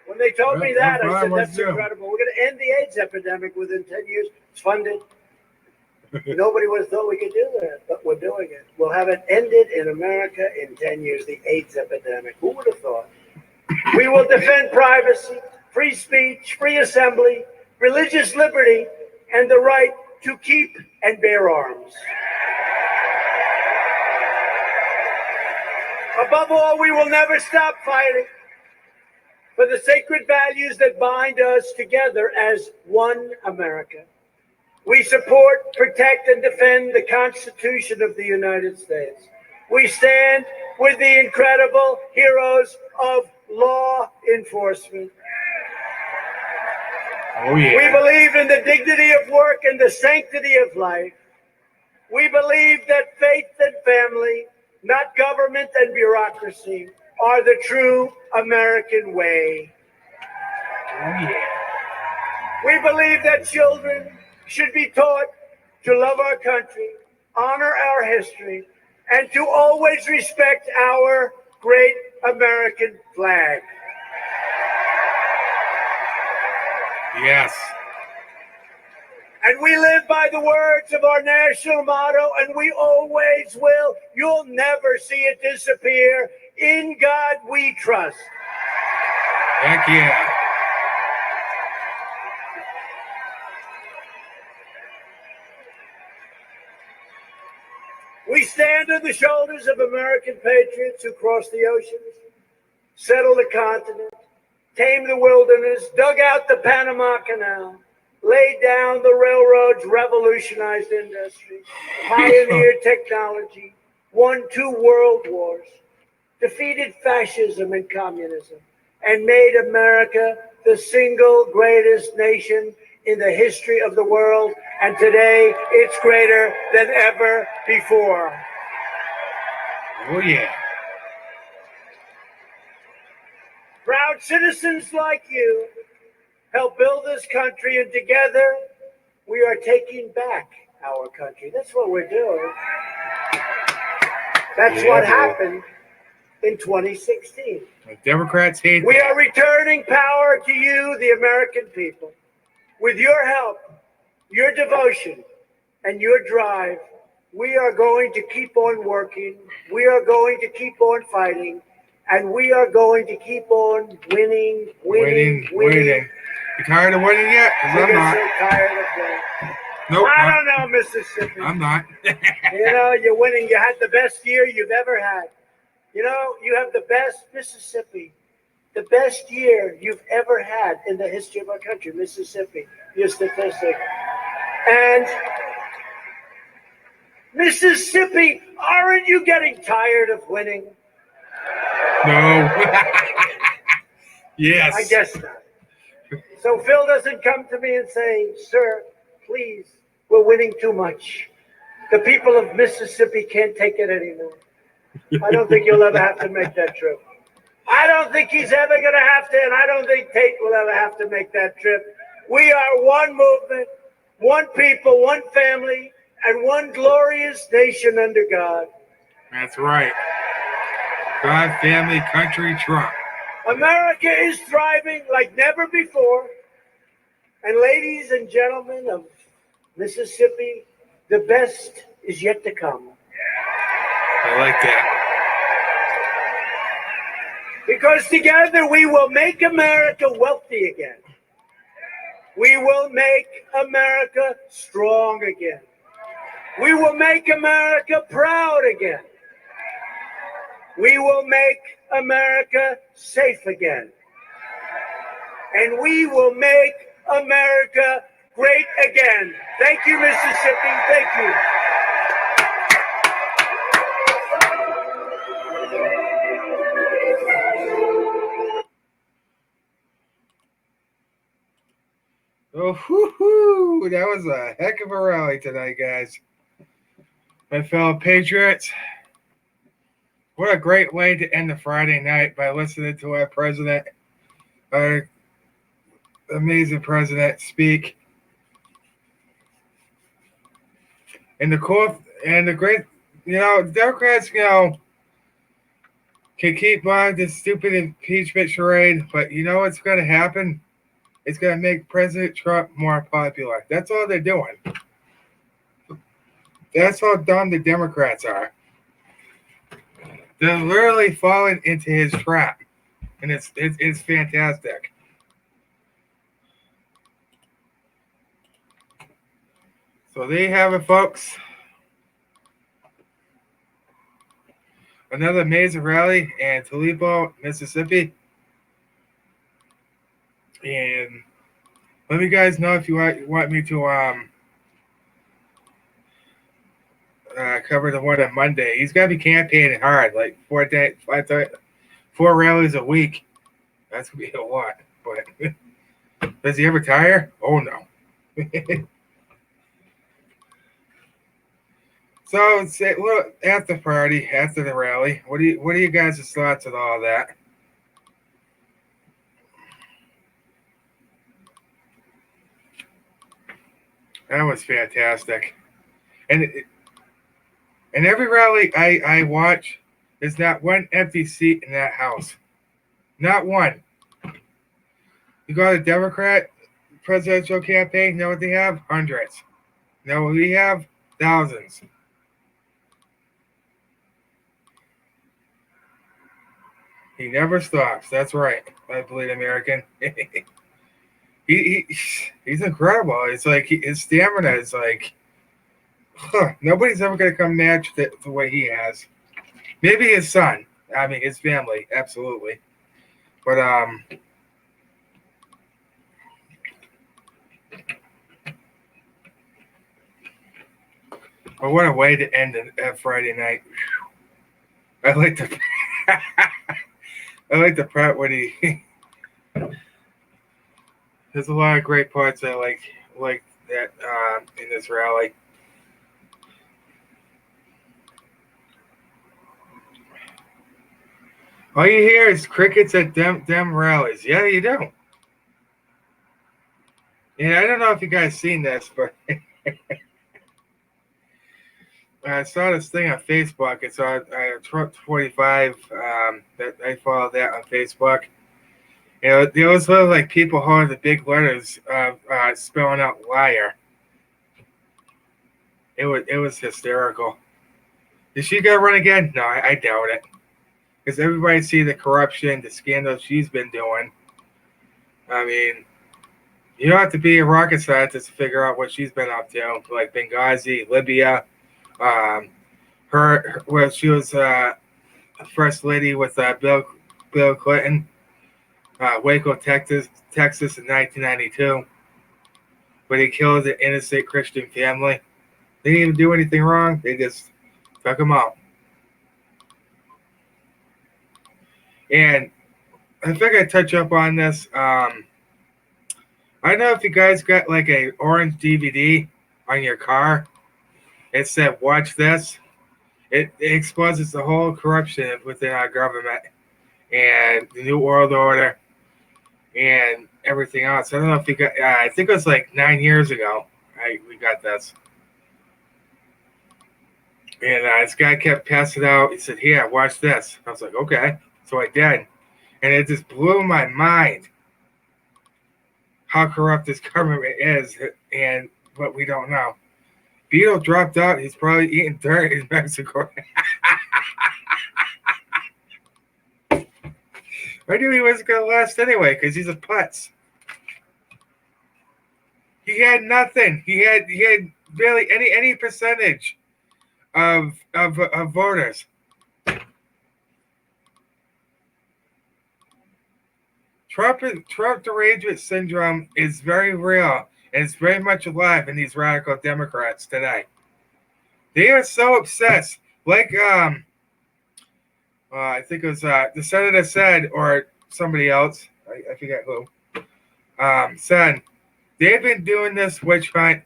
When they told me that, I said, that's incredible. We're going to end the AIDS epidemic within 10 years. It's funded. Nobody would have thought we could do that, but we're doing it. We'll have it ended in America in 10 years, the AIDS epidemic. Who would have thought? We will defend privacy, free speech, free assembly, religious liberty, and the right to keep and bear arms. Above all, we will never stop fighting for the sacred values that bind us together as one America. We support, protect, and defend the Constitution of the United States. We stand with the incredible heroes of law enforcement. Oh, yeah. We believe in the dignity of work and the sanctity of life. We believe that faith and family, not government and bureaucracy, are the true American way. Oh, yeah. We believe that children should be taught to love our country, honor our history, and to always respect our great American flag. Yes. And we live by the words of our national motto, and we always will. You'll never see it disappear. In God we trust. Heck yeah. We stand on the shoulders of American patriots who crossed the oceans, settled the continent, tamed the wilderness, dug out the Panama Canal, laid down the railroads, revolutionized industry, pioneered technology, won 2 world wars, defeated fascism and communism, and made America the single greatest nation in the history of the world. And today, it's greater than ever before. Oh, yeah. Proud citizens like you help build this country, and together we are taking back our country. That's what we're doing. That's what happened in 2016. The Democrats hate We that. are returning power to you, the American people. With your help, your devotion, and your drive, we are going to keep on working. We are going to keep on fighting. And we are going to keep on winning. You tired of winning yet? Because I'm not. So tired of that. Nope. I don't know, Mississippi. I'm not. You know, you're winning. You had the best year you've ever had. You know, you have the best Mississippi, the best year you've ever had in the history of our country, Mississippi. Your statistic. And Mississippi, aren't you getting tired of winning? No. Yes. I guess not. So Phil doesn't come to me and say, sir, please, we're winning too much. The people of Mississippi can't take it anymore. I don't think you'll ever have to make that trip. I don't think he's ever going to have to, and I don't think Tate will ever have to make that trip. We are one movement, one people, one family, and one glorious nation under God. That's right. God, family, country, Trump. America is thriving like never before. And ladies and gentlemen of Mississippi, the best is yet to come. I like that. Because together we will make America wealthy again. We will make America strong again. We will make America proud again. We will make America safe again. And we will make America great again. Thank you, Mississippi. Thank you. Oh, whoo-hoo. That was a heck of a rally tonight, guys. My fellow patriots, what a great way to end the Friday night by listening to our president, our amazing president, speak. And the great, Democrats, can keep on this stupid impeachment charade, but you know what's going to happen? It's going to make President Trump more popular. That's all they're doing. That's how dumb the Democrats are. They're literally falling into his trap, and it's fantastic. So there you have it, folks. Another amazing rally in Toledo, Mississippi. And let me guys know if you want me to cover the one on Monday. He's got to be campaigning hard, like 4 rallies a week. That's going to be a lot. But does he ever tire? Oh, no. So, after party, after the rally, what are you guys' thoughts on all that? That was fantastic. And every rally I watch, there's not one empty seat in that house. Not one. You go to the Democrat presidential campaign, you know what they have? Hundreds. You know what we have? Thousands. He never stops. That's right. I believe American. He's incredible. It's like his stamina is like, nobody's ever going to come match the way he has. Maybe his son. I mean, his family, absolutely. But But what a way to end a Friday night. I like the I like the part when he there's a lot of great parts I like that in this rally. All you hear is crickets at them rallies. Yeah, you don't. Yeah, I don't know if you guys seen this, but I saw this thing on Facebook. It's on Trump 45. That I follow that on Facebook. You know, there was like people holding the big letters spelling out liar. It was hysterical. Is she gonna run again? No, I doubt it. Because everybody see the corruption, the scandals she's been doing. I mean, you don't have to be a rocket scientist to figure out what she's been up to, like Benghazi, Libya. Well, she was first lady with Bill Clinton, Waco, Texas in 1992, where they killed an innocent Christian family. They didn't even do anything wrong. They just took them out. And I think I touch up on this. I don't know if you guys got like a orange DVD on your car. It said, "Watch this." It exposes the whole corruption within our government and the New World Order and everything else. I don't know if you got. I think it was like 9 years ago. We got this. And this guy kept passing out. He said, "Here, watch this." I was like, "Okay." So I did. And it just blew my mind how corrupt this government is and what we don't know. Beto dropped out. He's probably eating dirt in Mexico. I knew he wasn't going to last anyway because he's a putz. He had nothing. He had barely any percentage of voters. Trump derangement syndrome is very real and it's very much alive in these radical Democrats today. They are so obsessed, like I think it was the senator said, or somebody else, I forget who, said they've been doing this witch hunt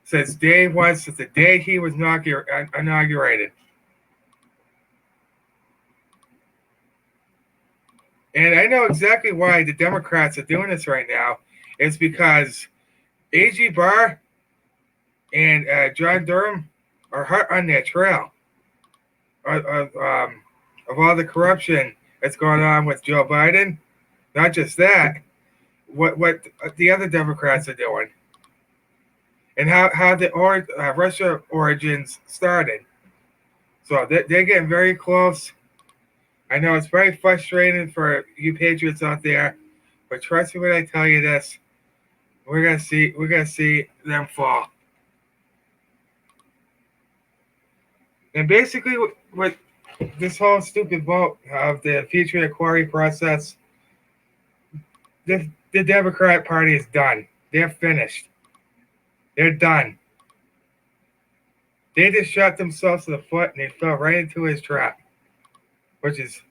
since day one, since the day he was inaugurated. And I know exactly why the Democrats are doing this right now. It's because A.G. Barr and John Durham are hot on their trail of all the corruption that's going on with Joe Biden. Not just that, what the other Democrats are doing, and how the Russia origins started. So they're getting very close. I know it's very frustrating for you patriots out there, but trust me when I tell you this, we're gonna see them fall. And basically, what this whole stupid vote of the future inquiry process, the Democrat Party is done. They're finished. They're done. They just shot themselves in the foot and they fell right into his trap, which is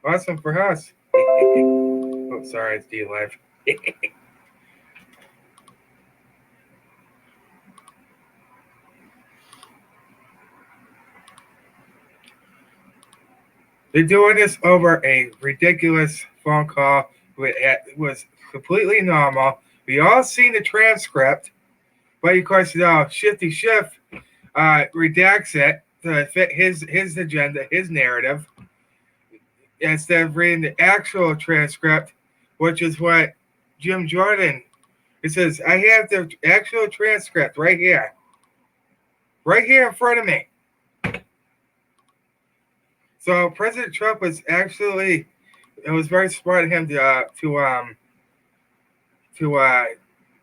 awesome for us. Oh, sorry, it's D-Live. They're doing this over a ridiculous phone call. It was completely normal. We all seen the transcript, but of course, Shifty Schiff redacts it to fit his agenda, his narrative, instead of reading the actual transcript, which is what Jim Jordan. It says, "I have the actual transcript right here in front of me." So President Trump was actually, it was very smart of him to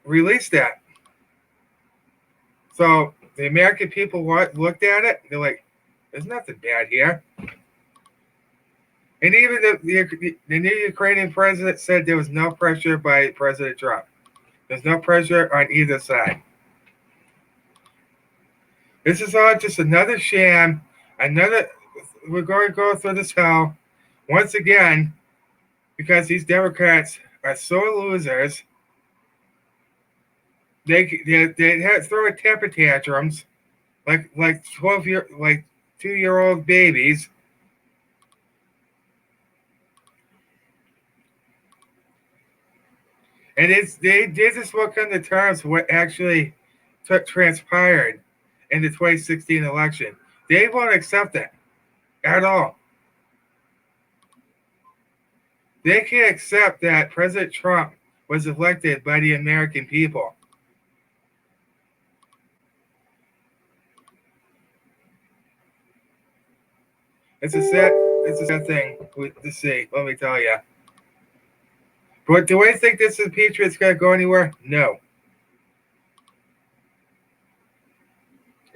release that. So the American people looked at it. They're like, "There's nothing bad here." And even the new Ukrainian president said there was no pressure by President Trump. There's no pressure on either side. This is all just another sham. We're going to go through this hell once again because these Democrats are sore losers. They throw temper tantrums like 2-year-old babies. And they just will come to terms with what actually transpired in the 2016 election. They won't accept it at all. They can't accept that President Trump was elected by the American people. It's a sad thing to see, let me tell you. But do I think this impeachment's going to go anywhere? No.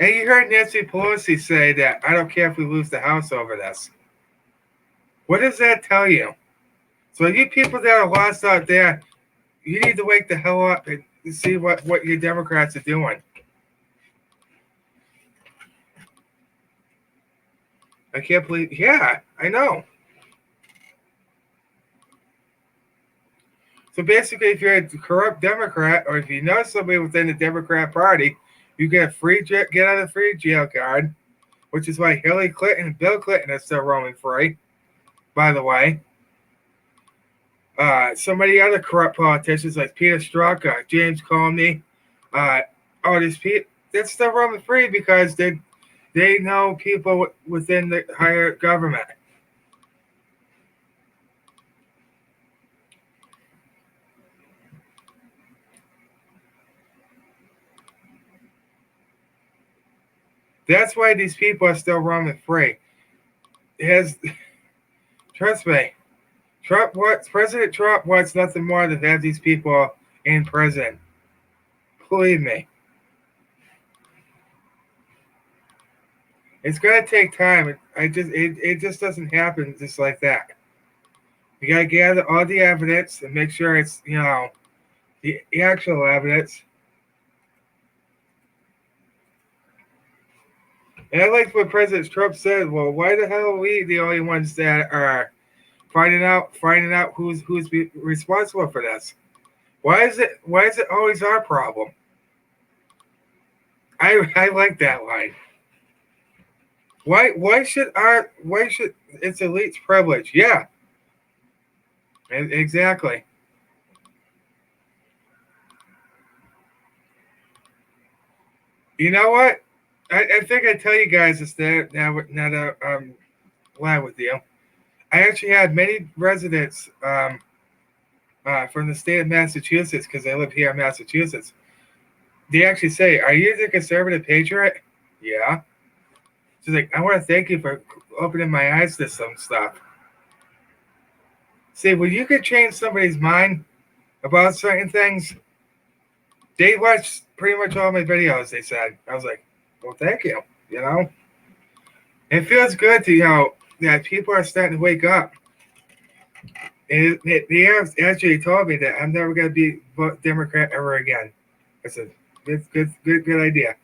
And you heard Nancy Pelosi say that I don't care if we lose the House over this. What does that tell you? So you people that are lost out there, you need to wake the hell up and see what your Democrats are doing. I can't believe, yeah, I know. So basically, if you're a corrupt Democrat, or if you know somebody within the Democrat Party, you get a get out of free jail card, which is why Hillary Clinton and Bill Clinton are still roaming free, by the way. So many other corrupt politicians like Peter Strzok, James Comey, all these people, they're still roaming free because they know people within the higher government. That's why these people are still roaming free. Trust me, President Trump wants nothing more than to have these people in prison. Believe me. It's gonna take time. It just doesn't happen just like that. You gotta gather all the evidence and make sure it's the actual evidence. And I liked what President Trump said. Well, why the hell are we the only ones that are finding out who's responsible for this? Why is it always our problem? I like that line. Why should it's elite's privilege? Yeah. Exactly. You know what? I think I tell you guys this now that I'm live with you. I actually had many residents from the state of Massachusetts, because I live here in Massachusetts. They actually say, "Are you the conservative patriot?" Yeah. She's like, "I want to thank you for opening my eyes to some stuff." See, when you could change somebody's mind about certain things, they watched pretty much all my videos, they said. I was like, well, thank you. It feels good to, that people are starting to wake up. And they have actually told me that I'm never going to be Democrat ever again. I said, good idea.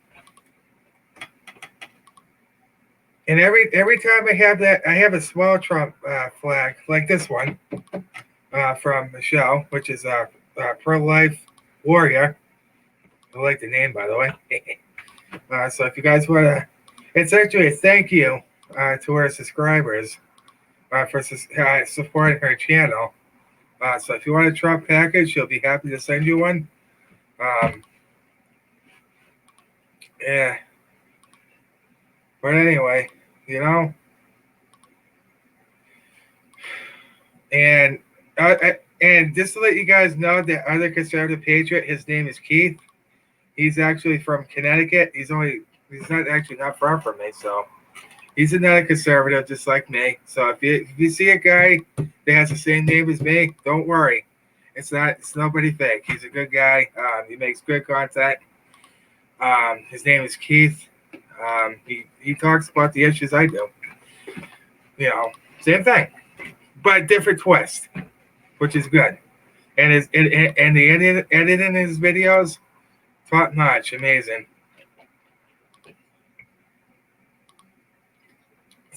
And every time I have that, I have a small Trump flag, like this one, from Michelle, which is a pro-life warrior. I like the name, by the way. So if you guys want to, it's actually a thank you to our subscribers for supporting her channel. So if you want a Trump package, she'll be happy to send you one. Yeah. But anyway, and just to let you guys know, that other conservative patriot, his name is Keith. He's actually from Connecticut. He's not far from me, so he's another conservative just like me. So if you see a guy that has the same name as me, don't worry. It's nobody fake. He's a good guy. He makes good content. His name is Keith. He talks about the issues I do. Same thing, but different twist, which is good. And the editing his videos, top notch, amazing.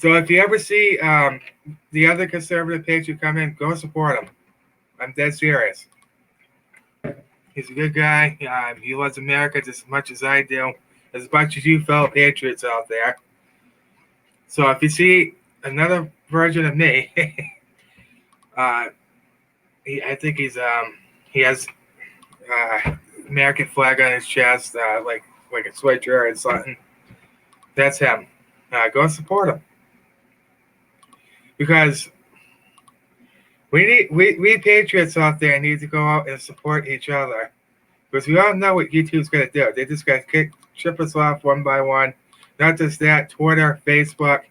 So if you ever see the other conservative patriot come in, go support him. I'm dead serious. He's a good guy. He loves America just as much as I do, as much as you fellow patriots out there. So if you see another version of me, I think he has American flag on his chest, like a sweatshirt or something. That's him. Go support him, because we patriots out there need to go out and support each other, because we all know what YouTube's going to do. They just got to chip us off one by one. Not just that, Twitter, Facebook.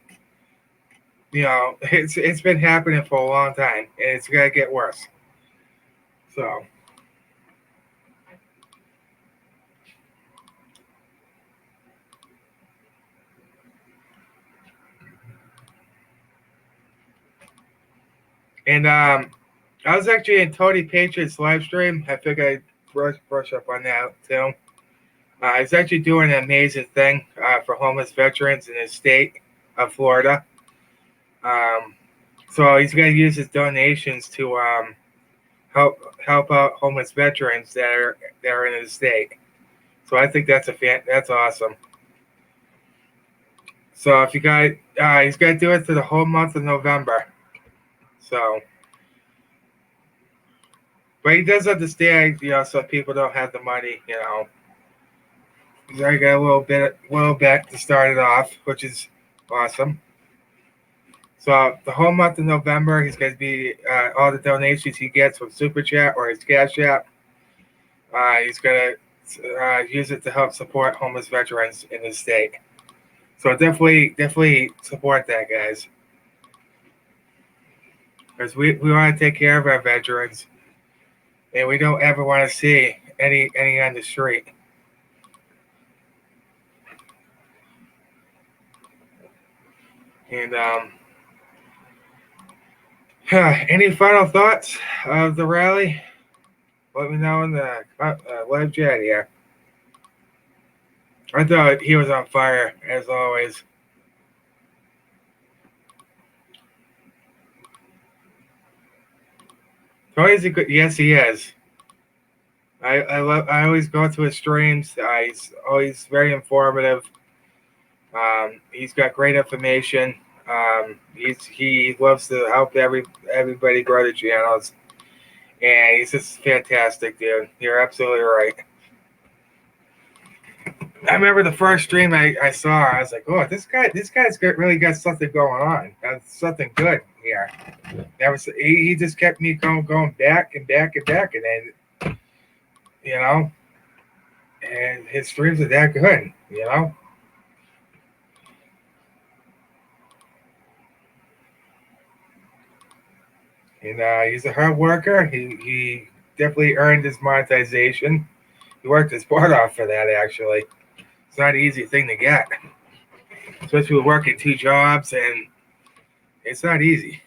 You know, it's been happening for a long time, and it's going to get worse. So. And I was actually in Tony Patriot's live stream. I think I brush up on that too. He's actually doing an amazing thing for homeless veterans in his state of Florida. So he's going to use his donations to help out homeless veterans that are in his state. So I think that's awesome. So if you guys, he's going to do it for the whole month of November. So, but he does understand, so people don't have the money, He's already got a little bit to start it off, which is awesome. So the whole month of November, he's going to be all the donations he gets from Super Chat or his Cash App. He's going to use it to help support homeless veterans in his state. So definitely support that, guys. Because we want to take care of our veterans, and we don't ever want to see any on the street. And any final thoughts of the rally? Let me know in the live chat here. I thought he was on fire, as always. Tony's a good. Yes, he is. I always go to his streams. He's always very informative. He's got great information. He loves to help everybody grow the channels, and he's just fantastic, dude. You're absolutely right. I remember the first stream I saw. I was like, "Oh, this guy's really got something going on. Got something good here." He just kept me going back and back and back, and then and his streams are that good, And he's a hard worker. He definitely earned his monetization. He worked his butt off for that, actually. It's not an easy thing to get, especially with working 2 jobs, and it's not easy.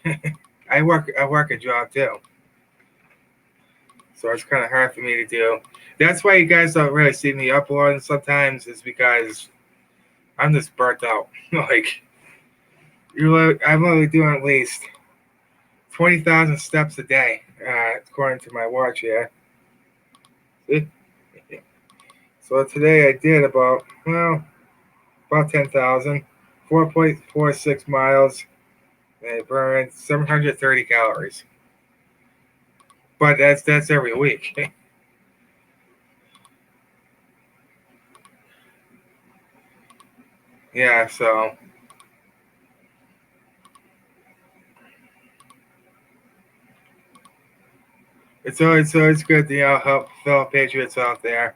I work a job too, so it's kind of hard for me to do. That's why you guys don't really see me uploading sometimes, is because I'm just burnt out. I'm only doing at least 20,000 steps a day, according to my watch here. See? So today I did about 10,000, 4.46 miles, and I burned 730 calories. But that's every week. Yeah, so it's always good to help fellow patriots out there.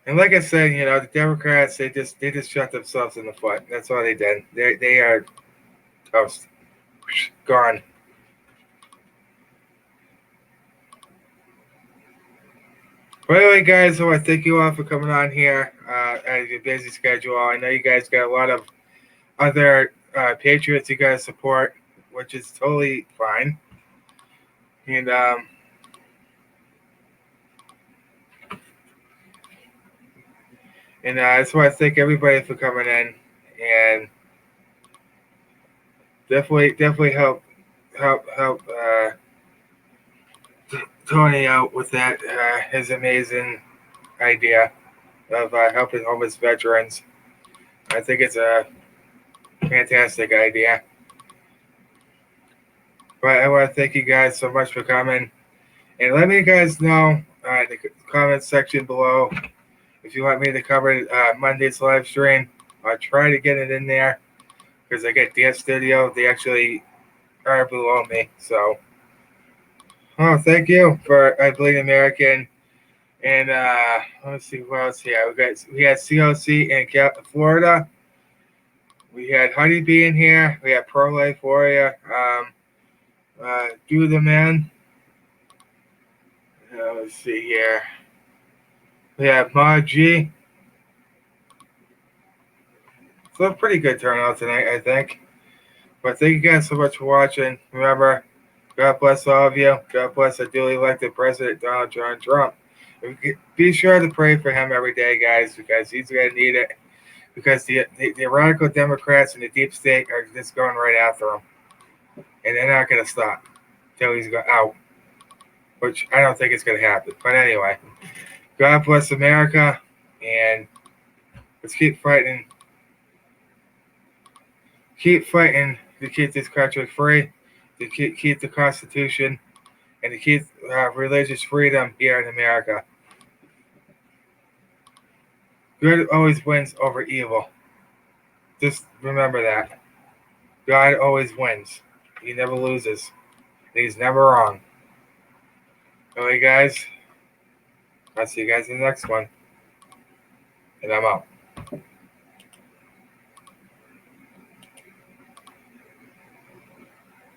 And like I said, the Democrats, they just shot themselves in the foot. That's all they did. They are toast, gone. Well, anyway, guys, I want to thank you all for coming on here at your busy schedule. I know you guys got a lot of other patriots you got to support, which is totally fine. And I just want to thank everybody for coming in. and definitely help Tony out with that his amazing idea of helping homeless veterans. I think it's a fantastic idea. But I want to thank you guys so much for coming, and let me guys know in the comment section below if you want me to cover Monday's live stream. I'll try to get it in there because I got Dance Studio. They actually are below me. So, thank you for I Bleed American. And let's see what else here. We had COC in Florida. We had Honeybee in here. We had Pro Life Warrior. Do the Man. Let's see here. We have Ma G. So a pretty good turnout tonight, I think. But thank you guys so much for watching. Remember, God bless all of you. God bless our duly elected President Donald John Trump. Be sure to pray for him every day, guys, because he's going to need it. Because the radical Democrats and the deep state are just going right after him. And they're not going to stop until he's out. Which I don't think it's going to happen. But anyway, God bless America. And let's keep fighting. Keep fighting to keep this country free, to keep the Constitution, and to keep religious freedom here in America. Good always wins over evil. Just remember that. God always wins. He never loses. And he's never wrong. Alright, guys. I'll see you guys in the next one. And I'm out.